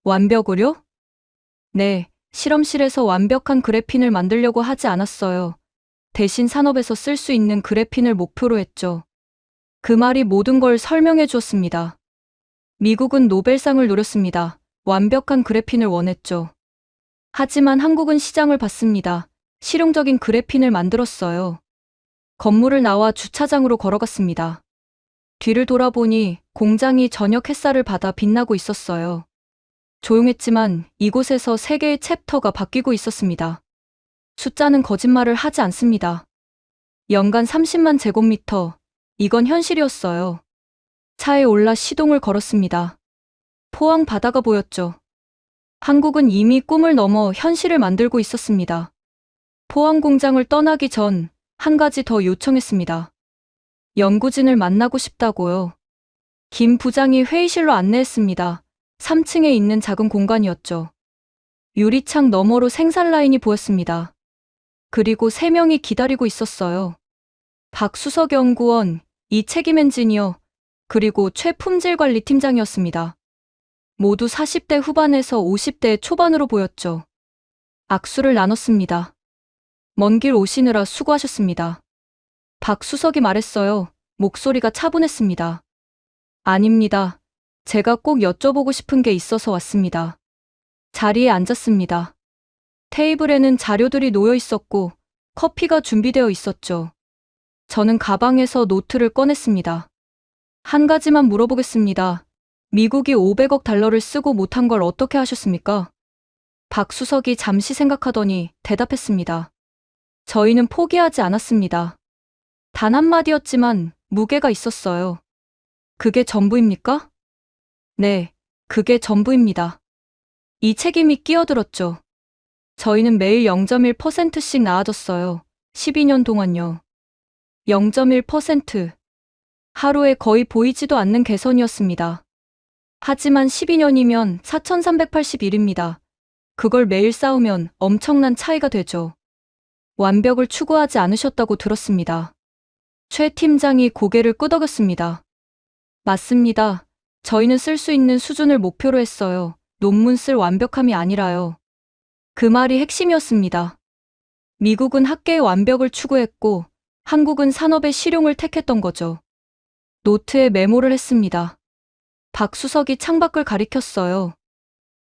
완벽을요? 네, 실험실에서 완벽한 그래핀을 만들려고 하지 않았어요. 대신 산업에서 쓸 수 있는 그래핀을 목표로 했죠. 그 말이 모든 걸 설명해 주었습니다. 미국은 노벨상을 노렸습니다. 완벽한 그래핀을 원했죠. 하지만 한국은 시장을 봤습니다. 실용적인 그래핀을 만들었어요. 건물을 나와 주차장으로 걸어갔습니다. 뒤를 돌아보니 공장이 저녁 햇살을 받아 빛나고 있었어요. 조용했지만 이곳에서 세 개의 챕터가 바뀌고 있었습니다. 숫자는 거짓말을 하지 않습니다. 연간 30만 제곱미터, 이건 현실이었어요. 차에 올라 시동을 걸었습니다. 포항 바다가 보였죠. 한국은 이미 꿈을 넘어 현실을 만들고 있었습니다. 포항 공장을 떠나기 전 한 가지 더 요청했습니다. 연구진을 만나고 싶다고요. 김 부장이 회의실로 안내했습니다. 3층에 있는 작은 공간이었죠. 유리창 너머로 생산 라인이 보였습니다. 그리고 3명이 기다리고 있었어요. 박수석 연구원, 이책임 엔지니어, 그리고 최품질 관리 팀장이었습니다. 모두 40대 후반에서 50대 초반으로 보였죠. 악수를 나눴습니다. 먼 길 오시느라 수고하셨습니다. 박수석이 말했어요. 목소리가 차분했습니다. 아닙니다. 제가 꼭 여쭤보고 싶은 게 있어서 왔습니다. 자리에 앉았습니다. 테이블에는 자료들이 놓여 있었고 커피가 준비되어 있었죠. 저는 가방에서 노트를 꺼냈습니다. 한 가지만 물어보겠습니다. 미국이 500억 달러를 쓰고 못한 걸 어떻게 하셨습니까? 박수석이 잠시 생각하더니 대답했습니다. 저희는 포기하지 않았습니다. 단 한마디였지만 무게가 있었어요. 그게 전부입니까? 네, 그게 전부입니다. 이 책임이 끼어들었죠. 저희는 매일 0.1%씩 나아졌어요. 12년 동안요. 0.1%. 하루에 거의 보이지도 않는 개선이었습니다. 하지만 12년이면 4,381입니다. 그걸 매일 쌓으면 엄청난 차이가 되죠. 완벽을 추구하지 않으셨다고 들었습니다. 최 팀장이 고개를 끄덕였습니다. 맞습니다. 저희는 쓸 수 있는 수준을 목표로 했어요. 논문 쓸 완벽함이 아니라요. 그 말이 핵심이었습니다. 미국은 학계의 완벽을 추구했고 한국은 산업의 실용을 택했던 거죠. 노트에 메모를 했습니다. 박수석이 창밖을 가리켰어요.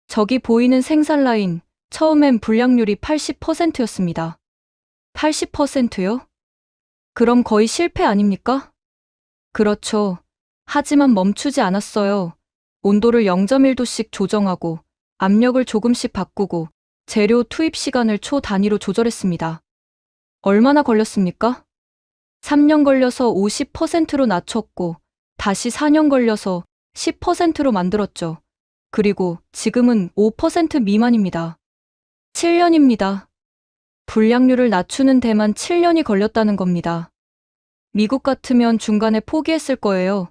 저기 보이는 생산 라인, 처음엔 불량률이 80%였습니다. 80%요? 그럼 거의 실패 아닙니까? 그렇죠. 하지만 멈추지 않았어요. 온도를 0.1도씩 조정하고 압력을 조금씩 바꾸고 재료 투입 시간을 초 단위로 조절했습니다. 얼마나 걸렸습니까? 3년 걸려서 50%로 낮췄고 다시 4년 걸려서 10%로 만들었죠. 그리고 지금은 5% 미만입니다. 7년입니다. 불량률을 낮추는 데만 7년이 걸렸다는 겁니다. 미국 같으면 중간에 포기했을 거예요.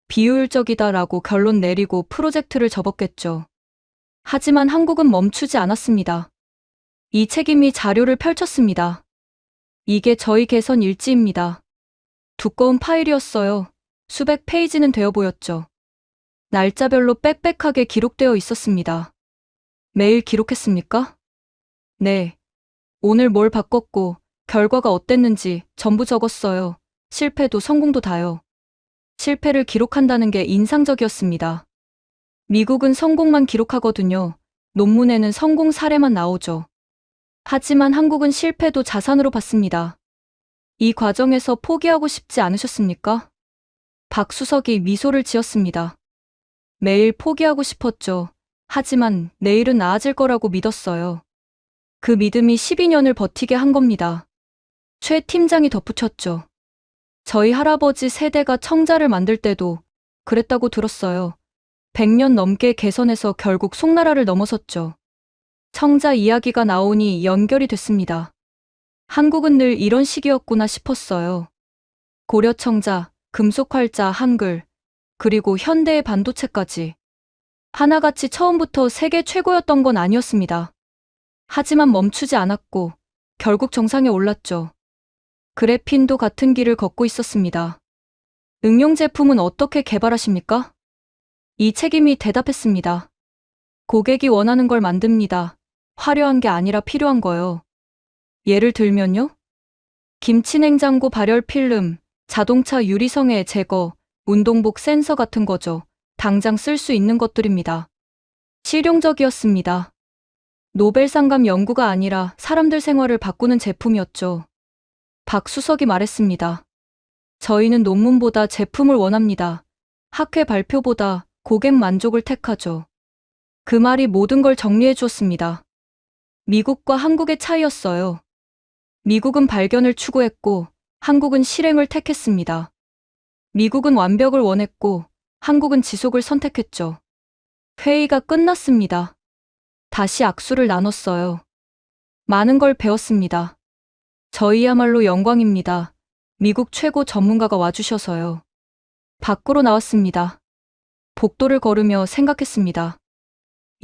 비효율적이다라고 결론 내리고 프로젝트를 접었겠죠. 하지만 한국은 멈추지 않았습니다. 이 책임이 자료를 펼쳤습니다. 이게 저희 개선 일지입니다. 두꺼운 파일이었어요. 수백 페이지는 되어 보였죠. 날짜별로 빽빽하게 기록되어 있었습니다. 매일 기록했습니까? 네. 오늘 뭘 바꿨고 결과가 어땠는지 전부 적었어요. 실패도 성공도 다요. 실패를 기록한다는 게 인상적이었습니다. 미국은 성공만 기록하거든요. 논문에는 성공 사례만 나오죠. 하지만 한국은 실패도 자산으로 봤습니다. 이 과정에서 포기하고 싶지 않으셨습니까? 박수석이 미소를 지었습니다. 매일 포기하고 싶었죠. 하지만 내일은 나아질 거라고 믿었어요. 그 믿음이 12년을 버티게 한 겁니다. 최 팀장이 덧붙였죠. 저희 할아버지 세대가 청자를 만들 때도 그랬다고 들었어요. 100년 넘게 개선해서 결국 송나라를 넘어섰죠. 청자 이야기가 나오니 연결이 됐습니다. 한국은 늘 이런 식이었구나 싶었어요. 고려청자, 금속활자, 한글, 그리고 현대의 반도체까지. 하나같이 처음부터 세계 최고였던 건 아니었습니다. 하지만 멈추지 않았고 결국 정상에 올랐죠. 그래핀도 같은 길을 걷고 있었습니다. 응용 제품은 어떻게 개발하십니까? 이 책임이 대답했습니다. 고객이 원하는 걸 만듭니다. 화려한 게 아니라 필요한 거요. 예를 들면요? 김치냉장고 발열 필름, 자동차 유리성의 제거, 운동복 센서 같은 거죠. 당장 쓸 수 있는 것들입니다. 실용적이었습니다. 노벨상감 연구가 아니라 사람들 생활을 바꾸는 제품이었죠. 박 수석이 말했습니다. 저희는 논문보다 제품을 원합니다. 학회 발표보다 고객 만족을 택하죠. 그 말이 모든 걸 정리해 주었습니다. 미국과 한국의 차이였어요. 미국은 발견을 추구했고 한국은 실행을 택했습니다. 미국은 완벽을 원했고 한국은 지속을 선택했죠. 회의가 끝났습니다. 다시 악수를 나눴어요. 많은 걸 배웠습니다. 저희야말로 영광입니다. 미국 최고 전문가가 와주셔서요. 밖으로 나왔습니다. 복도를 걸으며 생각했습니다.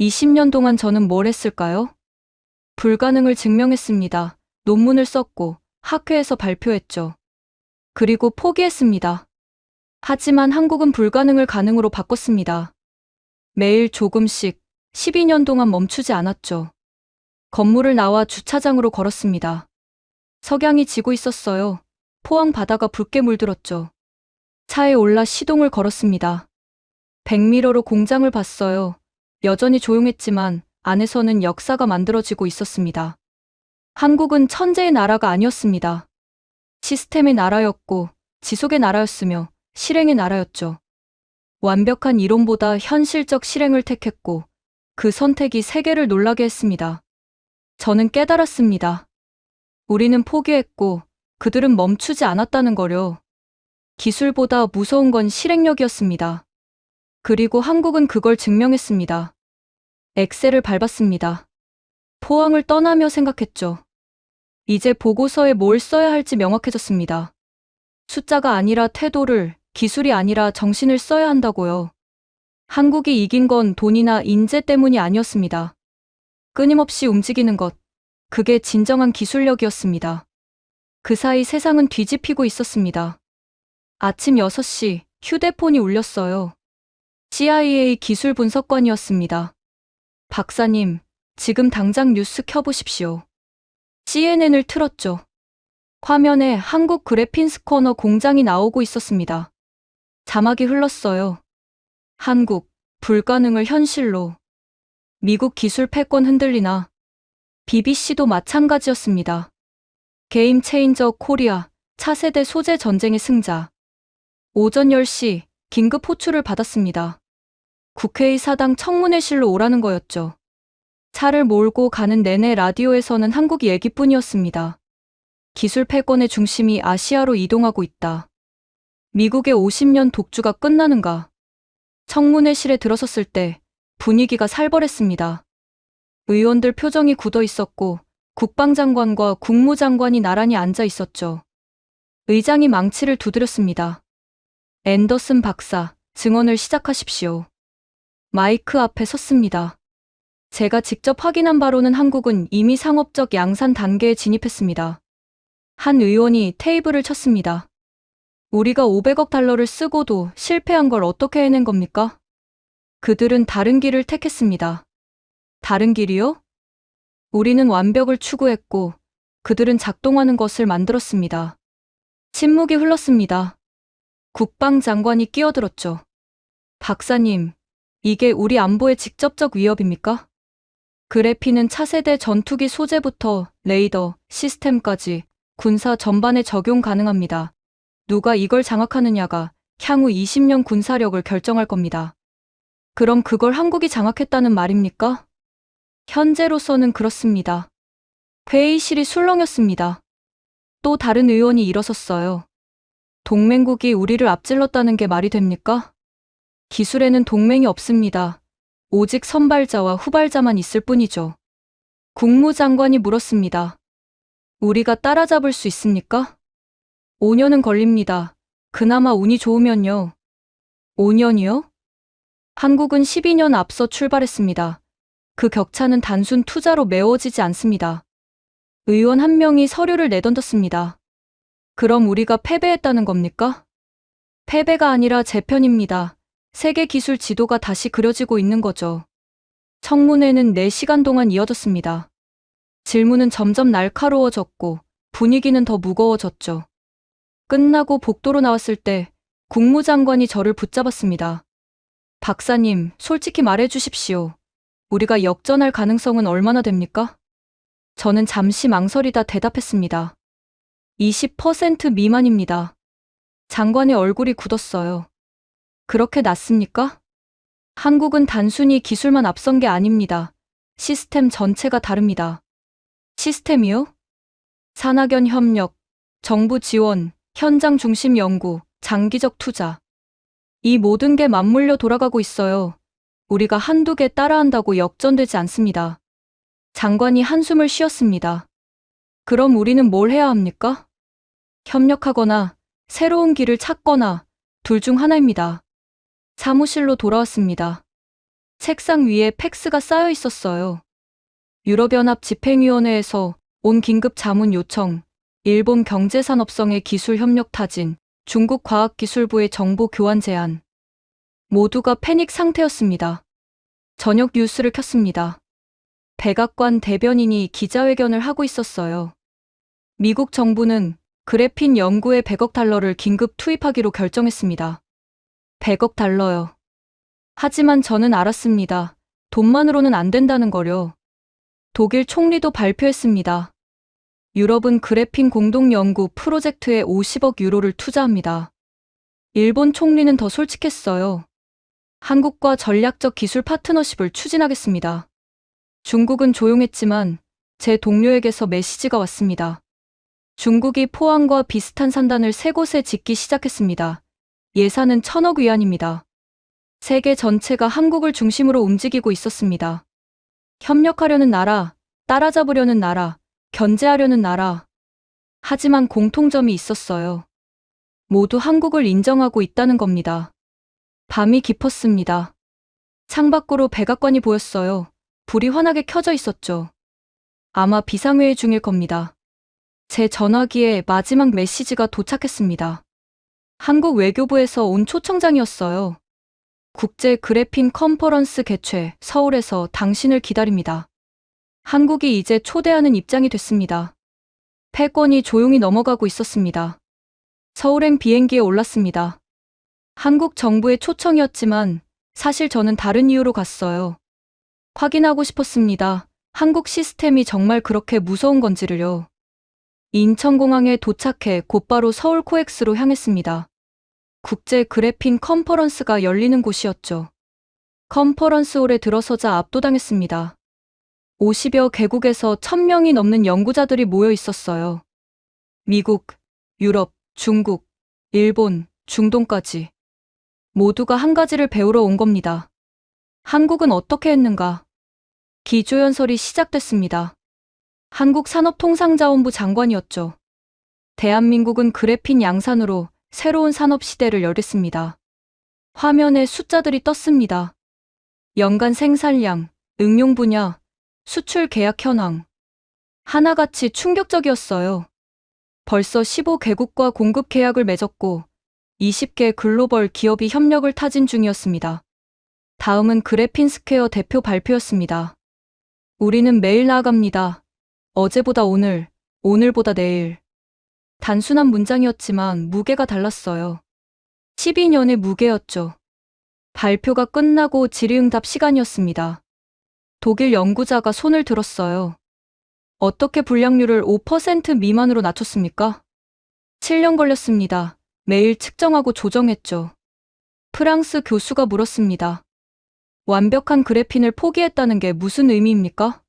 20년 동안 저는 뭘 했을까요? 불가능을 증명했습니다. 논문을 썼고 학회에서 발표했죠. 그리고 포기했습니다. 하지만 한국은 불가능을 가능으로 바꿨습니다. 매일 조금씩 12년 동안 멈추지 않았죠. 건물을 나와 주차장으로 걸었습니다. 석양이 지고 있었어요. 포항 바다가 붉게 물들었죠. 차에 올라 시동을 걸었습니다. 백미러로 공장을 봤어요. 여전히 조용했지만 안에서는 역사가 만들어지고 있었습니다. 한국은 천재의 나라가 아니었습니다. 시스템의 나라였고 지속의 나라였으며 실행의 나라였죠. 완벽한 이론보다 현실적 실행을 택했고 그 선택이 세계를 놀라게 했습니다. 저는 깨달았습니다. 우리는 포기했고 그들은 멈추지 않았다는 거요. 기술보다 무서운 건 실행력이었습니다. 그리고 한국은 그걸 증명했습니다. 엑셀을 밟았습니다. 포항을 떠나며 생각했죠. 이제 보고서에 뭘 써야 할지 명확해졌습니다. 숫자가 아니라 태도를, 기술이 아니라 정신을 써야 한다고요. 한국이 이긴 건 돈이나 인재 때문이 아니었습니다. 끊임없이 움직이는 것, 그게 진정한 기술력이었습니다. 그 사이 세상은 뒤집히고 있었습니다. 아침 6시 휴대폰이 울렸어요. CIA 기술 분석관이었습니다. 박사님, 지금 당장 뉴스 켜보십시오. CNN을 틀었죠. 화면에 한국 그래핀 스커너 공장이 나오고 있었습니다. 자막이 흘렀어요. 한국, 불가능을 현실로. 미국 기술 패권 흔들리나. BBC도 마찬가지였습니다. 게임 체인저 코리아, 차세대 소재 전쟁의 승자. 오전 10시 긴급 호출을 받았습니다. 국회의사당 청문회실로 오라는 거였죠. 차를 몰고 가는 내내 라디오에서는 한국 얘기뿐이었습니다. 기술 패권의 중심이 아시아로 이동하고 있다. 미국의 50년 독주가 끝나는가. 청문회실에 들어섰을 때 분위기가 살벌했습니다. 의원들 표정이 굳어 있었고 국방장관과 국무장관이 나란히 앉아 있었죠. 의장이 망치를 두드렸습니다. 앤더슨 박사, 증언을 시작하십시오. 마이크 앞에 섰습니다. 제가 직접 확인한 바로는 한국은 이미 상업적 양산 단계에 진입했습니다. 한 의원이 테이블을 쳤습니다. 우리가 500억 달러를 쓰고도 실패한 걸 어떻게 해낸 겁니까? 그들은 다른 길을 택했습니다. 다른 길이요? 우리는 완벽을 추구했고 그들은 작동하는 것을 만들었습니다. 침묵이 흘렀습니다. 국방장관이 끼어들었죠. 박사님, 이게 우리 안보의 직접적 위협입니까? 그래핀은 차세대 전투기 소재부터 레이더, 시스템까지 군사 전반에 적용 가능합니다. 누가 이걸 장악하느냐가 향후 20년 군사력을 결정할 겁니다. 그럼 그걸 한국이 장악했다는 말입니까? 현재로서는 그렇습니다. 회의실이 술렁였습니다. 또 다른 의원이 일어섰어요. 동맹국이 우리를 앞질렀다는 게 말이 됩니까? 기술에는 동맹이 없습니다. 오직 선발자와 후발자만 있을 뿐이죠. 국무장관이 물었습니다. 우리가 따라잡을 수 있습니까? 5년은 걸립니다. 그나마 운이 좋으면요. 5년이요? 한국은 12년 앞서 출발했습니다. 그 격차는 단순 투자로 메워지지 않습니다. 의원 한 명이 서류를 내던졌습니다. 그럼 우리가 패배했다는 겁니까? 패배가 아니라 재편입니다. 세계 기술 지도가 다시 그려지고 있는 거죠. 청문회는 4시간 동안 이어졌습니다. 질문은 점점 날카로워졌고 분위기는 더 무거워졌죠. 끝나고 복도로 나왔을 때 국무장관이 저를 붙잡았습니다. 박사님, 솔직히 말해 주십시오. 우리가 역전할 가능성은 얼마나 됩니까? 저는 잠시 망설이다 대답했습니다. 20% 미만입니다. 장관의 얼굴이 굳었어요. 그렇게 낮습니까? 한국은 단순히 기술만 앞선 게 아닙니다. 시스템 전체가 다릅니다. 시스템이요? 산학연 협력, 정부 지원, 현장 중심 연구, 장기적 투자. 이 모든 게 맞물려 돌아가고 있어요. 우리가 한두 개 따라한다고 역전되지 않습니다. 장관이 한숨을 쉬었습니다. 그럼 우리는 뭘 해야 합니까? 협력하거나 새로운 길을 찾거나 둘 중 하나입니다. 사무실로 돌아왔습니다. 책상 위에 팩스가 쌓여 있었어요. 유럽연합 집행위원회에서 온 긴급 자문 요청, 일본 경제산업성의 기술협력 타진, 중국 과학기술부의 정보 교환 제안. 모두가 패닉 상태였습니다. 저녁 뉴스를 켰습니다. 백악관 대변인이 기자회견을 하고 있었어요. 미국 정부는 그래핀 연구에 100억 달러를 긴급 투입하기로 결정했습니다. 100억 달러요. 하지만 저는 알았습니다. 돈만으로는 안 된다는 거요. 독일 총리도 발표했습니다. 유럽은 그래핀 공동연구 프로젝트에 50억 유로를 투자합니다. 일본 총리는 더 솔직했어요. 한국과 전략적 기술 파트너십을 추진하겠습니다. 중국은 조용했지만 제 동료에게서 메시지가 왔습니다. 중국이 포항과 비슷한 산단을 3곳에 짓기 시작했습니다. 예산은 1000억 위안입니다. 세계 전체가 한국을 중심으로 움직이고 있었습니다. 협력하려는 나라, 따라잡으려는 나라, 견제하려는 나라. 하지만 공통점이 있었어요. 모두 한국을 인정하고 있다는 겁니다. 밤이 깊었습니다. 창밖으로 백악관이 보였어요. 불이 환하게 켜져 있었죠. 아마 비상회의 중일 겁니다. 제 전화기에 마지막 메시지가 도착했습니다. 한국 외교부에서 온 초청장이었어요. 국제 그래핀 컨퍼런스 개최 서울에서 당신을 기다립니다. 한국이 이제 초대하는 입장이 됐습니다. 패권이 조용히 넘어가고 있었습니다. 서울행 비행기에 올랐습니다. 한국 정부의 초청이었지만 사실 저는 다른 이유로 갔어요. 확인하고 싶었습니다. 한국 시스템이 정말 그렇게 무서운 건지를요. 인천공항에 도착해 곧바로 서울 코엑스로 향했습니다. 국제 그래핀 컨퍼런스가 열리는 곳이었죠. 컨퍼런스홀에 들어서자 압도당했습니다. 50여 개국에서 1000명이 넘는 연구자들이 모여 있었어요. 미국, 유럽, 중국, 일본, 중동까지. 모두가 한 가지를 배우러 온 겁니다. 한국은 어떻게 했는가? 기조연설이 시작됐습니다. 한국산업통상자원부 장관이었죠. 대한민국은 그래핀 양산으로 새로운 산업 시대를 열겠습니다. 화면에 숫자들이 떴습니다. 연간 생산량, 응용 분야, 수출 계약 현황. 하나같이 충격적이었어요. 벌써 15개국과 공급 계약을 맺었고 20개 글로벌 기업이 협력을 타진 중이었습니다. 다음은 그래핀 스퀘어 대표 발표였습니다. 우리는 매일 나아갑니다. 어제보다 오늘, 오늘보다 내일. 단순한 문장이었지만 무게가 달랐어요. 12년의 무게였죠. 발표가 끝나고 질의응답 시간이었습니다. 독일 연구자가 손을 들었어요. 어떻게 불량률을 5% 미만으로 낮췄습니까? 7년 걸렸습니다. 매일 측정하고 조정했죠. 프랑스 교수가 물었습니다. 완벽한 그래핀을 포기했다는 게 무슨 의미입니까?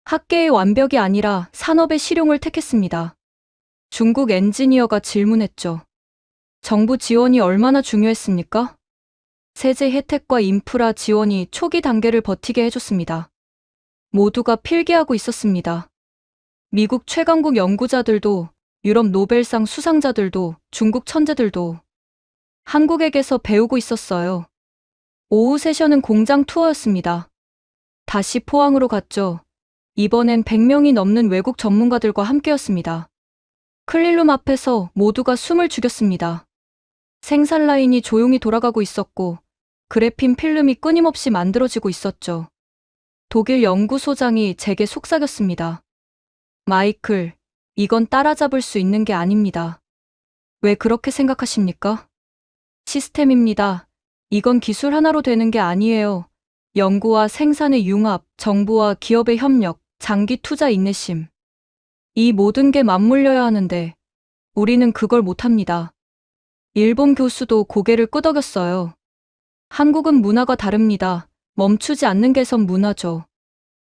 학계의 완벽이 아니라 산업의 실용을 택했습니다. 중국 엔지니어가 질문했죠. 정부 지원이 얼마나 중요했습니까? 세제 혜택과 인프라 지원이 초기 단계를 버티게 해줬습니다. 모두가 필기하고 있었습니다. 미국 최강국 연구자들도, 유럽 노벨상 수상자들도, 중국 천재들도 한국에게서 배우고 있었어요. 오후 세션은 공장 투어였습니다. 다시 포항으로 갔죠. 이번엔 100명이 넘는 외국 전문가들과 함께였습니다. 클린룸 앞에서 모두가 숨을 죽였습니다. 생산 라인이 조용히 돌아가고 있었고 그래핀 필름이 끊임없이 만들어지고 있었죠. 독일 연구소장이 제게 속삭였습니다. 마이클, 이건 따라잡을 수 있는 게 아닙니다. 왜 그렇게 생각하십니까? 시스템입니다. 이건 기술 하나로 되는 게 아니에요. 연구와 생산의 융합, 정부와 기업의 협력, 장기 투자 인내심. 이 모든 게 맞물려야 하는데 우리는 그걸 못합니다. 일본 교수도 고개를 끄덕였어요. 한국은 문화가 다릅니다. 멈추지 않는 개선 문화죠.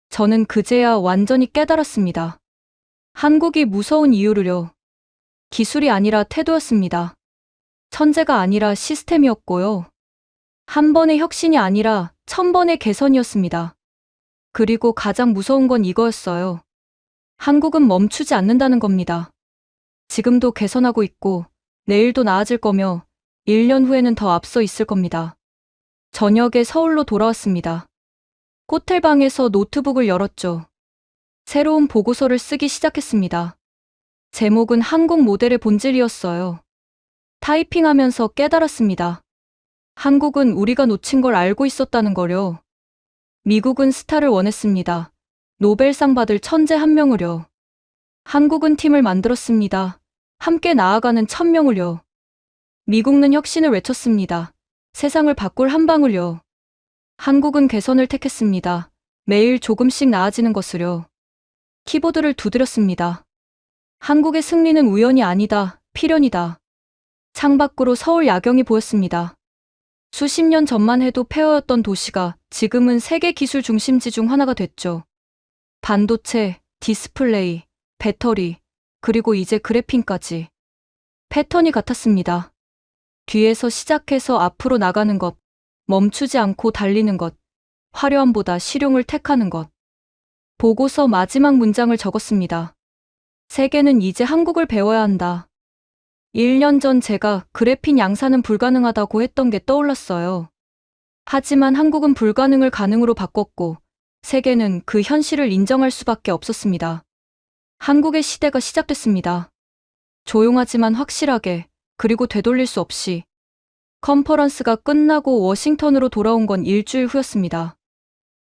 저는 그제야 완전히 깨달았습니다. 한국이 무서운 이유를요. 기술이 아니라 태도였습니다. 천재가 아니라 시스템이었고요. 한 번의 혁신이 아니라 1000번의 개선이었습니다. 그리고 가장 무서운 건 이거였어요. 한국은 멈추지 않는다는 겁니다. 지금도 개선하고 있고 내일도 나아질 거며 1년 후에는 더 앞서 있을 겁니다. 저녁에 서울로 돌아왔습니다. 호텔방에서 노트북을 열었죠. 새로운 보고서를 쓰기 시작했습니다. 제목은 한국 모델의 본질이었어요. 타이핑하면서 깨달았습니다. 한국은 우리가 놓친 걸 알고 있었다는 거요. 미국은 스타를 원했습니다. 노벨상 받을 천재 한 명을요. 한국은 팀을 만들었습니다. 함께 나아가는 1000명을요. 미국은 혁신을 외쳤습니다. 세상을 바꿀 한 방울요. 한국은 개선을 택했습니다. 매일 조금씩 나아지는 것을요. 키보드를 두드렸습니다. 한국의 승리는 우연이 아니다, 필연이다. 창밖으로 서울 야경이 보였습니다. 수십 년 전만 해도 폐허였던 도시가 지금은 세계 기술 중심지 중 하나가 됐죠. 반도체, 디스플레이, 배터리, 그리고 이제 그래핀까지. 패턴이 같았습니다. 뒤에서 시작해서 앞으로 나가는 것, 멈추지 않고 달리는 것, 화려함보다 실용을 택하는 것. 보고서 마지막 문장을 적었습니다. 세계는 이제 한국을 배워야 한다. 1년 전 제가 그래핀 양산은 불가능하다고 했던 게 떠올랐어요. 하지만 한국은 불가능을 가능으로 바꿨고 세계는 그 현실을 인정할 수밖에 없었습니다. 한국의 시대가 시작됐습니다. 조용하지만 확실하게, 그리고 되돌릴 수 없이. 컨퍼런스가 끝나고 워싱턴으로 돌아온 건 일주일 후였습니다.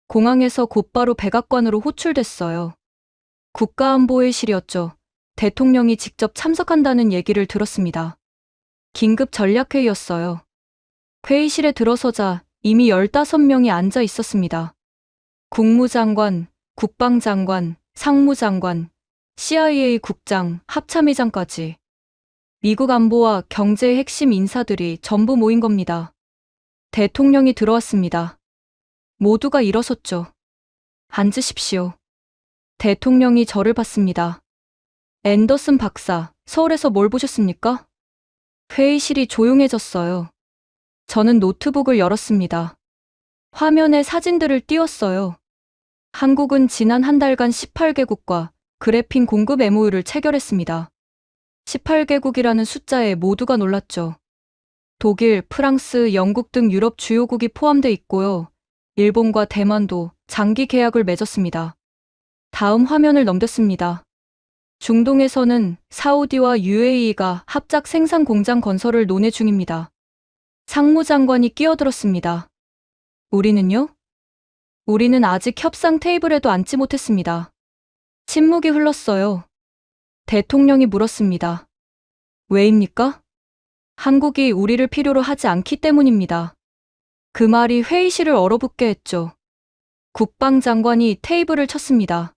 공항에서 곧바로 백악관으로 호출됐어요. 국가안보회의실이었죠. 대통령이 직접 참석한다는 얘기를 들었습니다. 긴급 전략회의였어요. 회의실에 들어서자 이미 15명이 앉아 있었습니다. 국무장관, 국방장관, 상무장관, CIA 국장, 합참의장까지. 미국 안보와 경제의 핵심 인사들이 전부 모인 겁니다. 대통령이 들어왔습니다. 모두가 일어섰죠. 앉으십시오. 대통령이 저를 봤습니다. 앤더슨 박사, 서울에서 뭘 보셨습니까? 회의실이 조용해졌어요. 저는 노트북을 열었습니다. 화면에 사진들을 띄웠어요. 한국은 지난 한 달간 18개국과 그래핀 공급 MOU를 체결했습니다. 18개국이라는 숫자에 모두가 놀랐죠. 독일, 프랑스, 영국 등 유럽 주요국이 포함돼 있고요. 일본과 대만도 장기 계약을 맺었습니다. 다음 화면을 넘겼습니다. 중동에서는 사우디와 UAE가 합작 생산 공장 건설을 논의 중입니다. 상무장관이 끼어들었습니다. 우리는요? 우리는 아직 협상 테이블에도 앉지 못했습니다. 침묵이 흘렀어요. 대통령이 물었습니다. 왜입니까? 한국이 우리를 필요로 하지 않기 때문입니다. 그 말이 회의실을 얼어붙게 했죠. 국방장관이 테이블을 쳤습니다.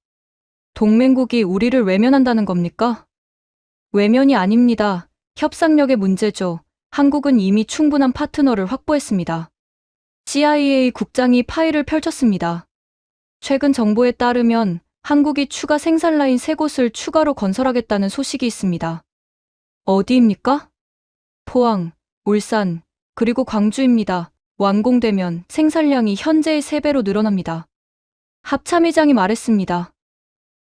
동맹국이 우리를 외면한다는 겁니까? 외면이 아닙니다. 협상력의 문제죠. 한국은 이미 충분한 파트너를 확보했습니다. CIA 국장이 파일을 펼쳤습니다. 최근 정보에 따르면 한국이 추가 생산라인 3곳을 추가로 건설하겠다는 소식이 있습니다. 어디입니까? 포항, 울산, 그리고 광주입니다. 완공되면 생산량이 현재의 3배로 늘어납니다. 합참의장이 말했습니다.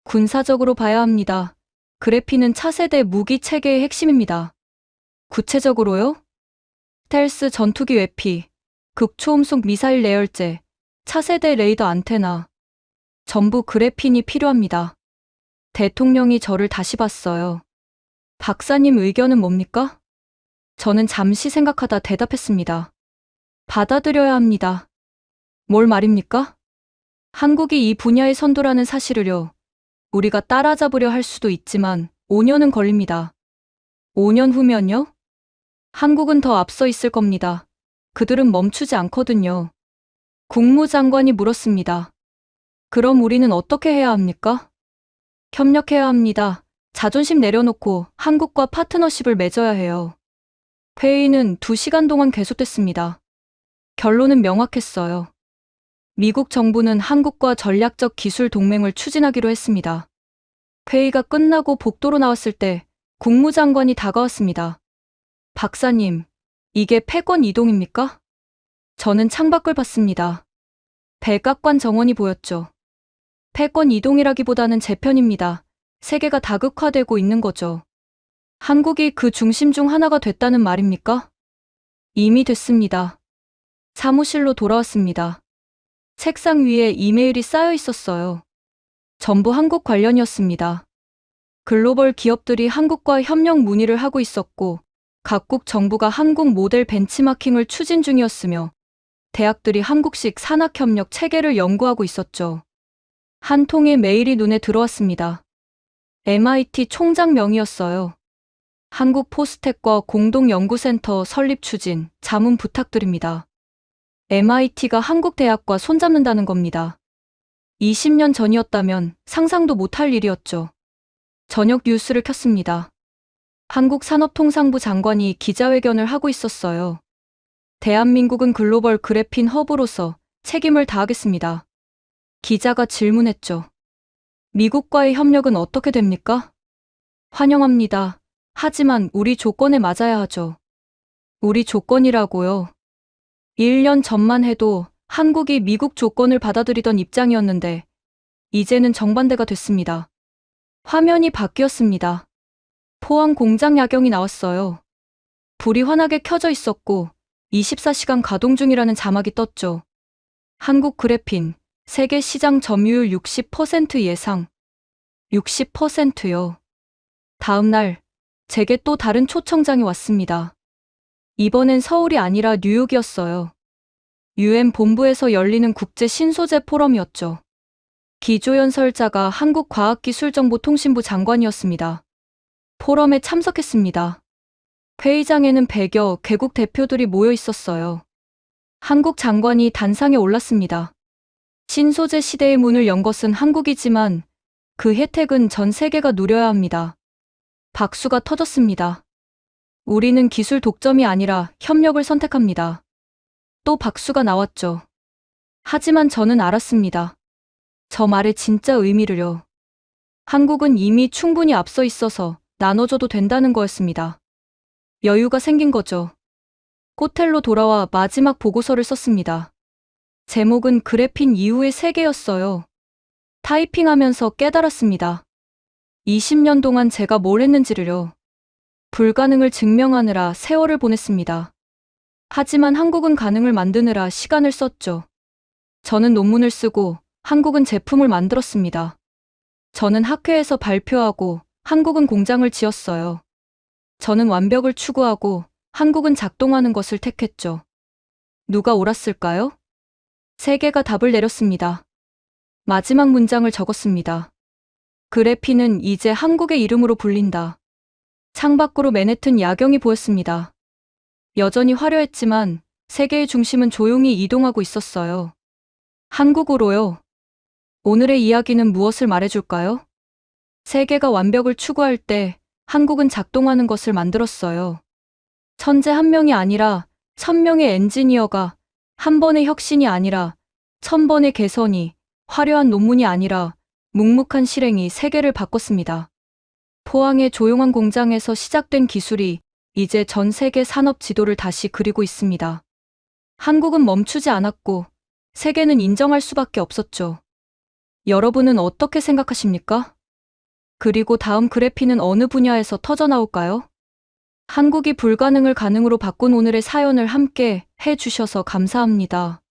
군사적으로 봐야 합니다. 그래핀은 차세대 무기 체계의 핵심입니다. 구체적으로요? 스텔스 전투기 외피, 극초음속 미사일 내열재, 차세대 레이더 안테나. 전부 그래핀이 필요합니다. 대통령이 저를 다시 봤어요. 박사님 의견은 뭡니까? 저는 잠시 생각하다 대답했습니다. 받아들여야 합니다. 뭘 말입니까? 한국이 이 분야의 선도라는 사실을요. 우리가 따라잡으려 할 수도 있지만 5년은 걸립니다. 5년 후면요? 한국은 더 앞서 있을 겁니다. 그들은 멈추지 않거든요. 국무장관이 물었습니다. 그럼 우리는 어떻게 해야 합니까? 협력해야 합니다. 자존심 내려놓고 한국과 파트너십을 맺어야 해요. 회의는 2시간 동안 계속됐습니다. 결론은 명확했어요. 미국 정부는 한국과 전략적 기술 동맹을 추진하기로 했습니다. 회의가 끝나고 복도로 나왔을 때 국무장관이 다가왔습니다. 박사님, 이게 패권 이동입니까? 저는 창밖을 봤습니다. 백악관 정원이 보였죠. 패권 이동이라기보다는 재편입니다. 세계가 다극화되고 있는 거죠. 한국이 그 중심 중 하나가 됐다는 말입니까? 이미 됐습니다. 사무실로 돌아왔습니다. 책상 위에 이메일이 쌓여 있었어요. 전부 한국 관련이었습니다. 글로벌 기업들이 한국과 협력 문의를 하고 있었고, 각국 정부가 한국 모델 벤치마킹을 추진 중이었으며, 대학들이 한국식 산학협력 체계를 연구하고 있었죠. 한 통의 메일이 눈에 들어왔습니다. MIT 총장 명의였어요. 한국 포스텍과 공동연구센터 설립 추진, 자문 부탁드립니다. MIT가 한국 대학과 손잡는다는 겁니다. 20년 전이었다면 상상도 못할 일이었죠. 저녁 뉴스를 켰습니다. 한국산업통상부 장관이 기자회견을 하고 있었어요. 대한민국은 글로벌 그래핀 허브로서 책임을 다하겠습니다. 기자가 질문했죠. 미국과의 협력은 어떻게 됩니까? 환영합니다. 하지만 우리 조건에 맞아야 하죠. 우리 조건이라고요. 1년 전만 해도 한국이 미국 조건을 받아들이던 입장이었는데 이제는 정반대가 됐습니다. 화면이 바뀌었습니다. 포항 공장 야경이 나왔어요. 불이 환하게 켜져 있었고 24시간 가동 중이라는 자막이 떴죠. 한국 그래핀 세계 시장 점유율 60% 예상. 60%요. 다음 날 제게 또 다른 초청장이 왔습니다. 이번엔 서울이 아니라 뉴욕이었어요. UN 본부에서 열리는 국제 신소재 포럼이었죠. 기조연설자가 한국과학기술정보통신부 장관이었습니다. 포럼에 참석했습니다. 회의장에는 100여 개국 대표들이 모여 있었어요. 한국 장관이 단상에 올랐습니다. 신소재 시대의 문을 연 것은 한국이지만 그 혜택은 전 세계가 누려야 합니다. 박수가 터졌습니다. 우리는 기술 독점이 아니라 협력을 선택합니다. 또 박수가 나왔죠. 하지만 저는 알았습니다. 저 말의 진짜 의미를요. 한국은 이미 충분히 앞서 있어서 나눠줘도 된다는 거였습니다. 여유가 생긴 거죠. 호텔로 돌아와 마지막 보고서를 썼습니다. 제목은 그래핀 이후의 세계였어요. 타이핑하면서 깨달았습니다. 20년 동안 제가 뭘 했는지를요. 불가능을 증명하느라 세월을 보냈습니다. 하지만 한국은 가능을 만드느라 시간을 썼죠. 저는 논문을 쓰고 한국은 제품을 만들었습니다. 저는 학회에서 발표하고 한국은 공장을 지었어요. 저는 완벽을 추구하고 한국은 작동하는 것을 택했죠. 누가 옳았을까요? 세계가 답을 내렸습니다. 마지막 문장을 적었습니다. 그래핀은 이제 한국의 이름으로 불린다. 창밖으로 맨해튼 야경이 보였습니다. 여전히 화려했지만 세계의 중심은 조용히 이동하고 있었어요. 한국으로요. 오늘의 이야기는 무엇을 말해줄까요? 세계가 완벽을 추구할 때 한국은 작동하는 것을 만들었어요. 천재 한 명이 아니라 1000명의 엔지니어가, 한 번의 혁신이 아니라 1000번의 개선이, 화려한 논문이 아니라 묵묵한 실행이 세계를 바꿨습니다. 포항의 조용한 공장에서 시작된 기술이 이제 전 세계 산업 지도를 다시 그리고 있습니다. 한국은 멈추지 않았고 세계는 인정할 수밖에 없었죠. 여러분은 어떻게 생각하십니까? 그리고 다음 그래핀은 어느 분야에서 터져나올까요? 한국이 불가능을 가능으로 바꾼 오늘의 사연을 함께 해주셔서 감사합니다.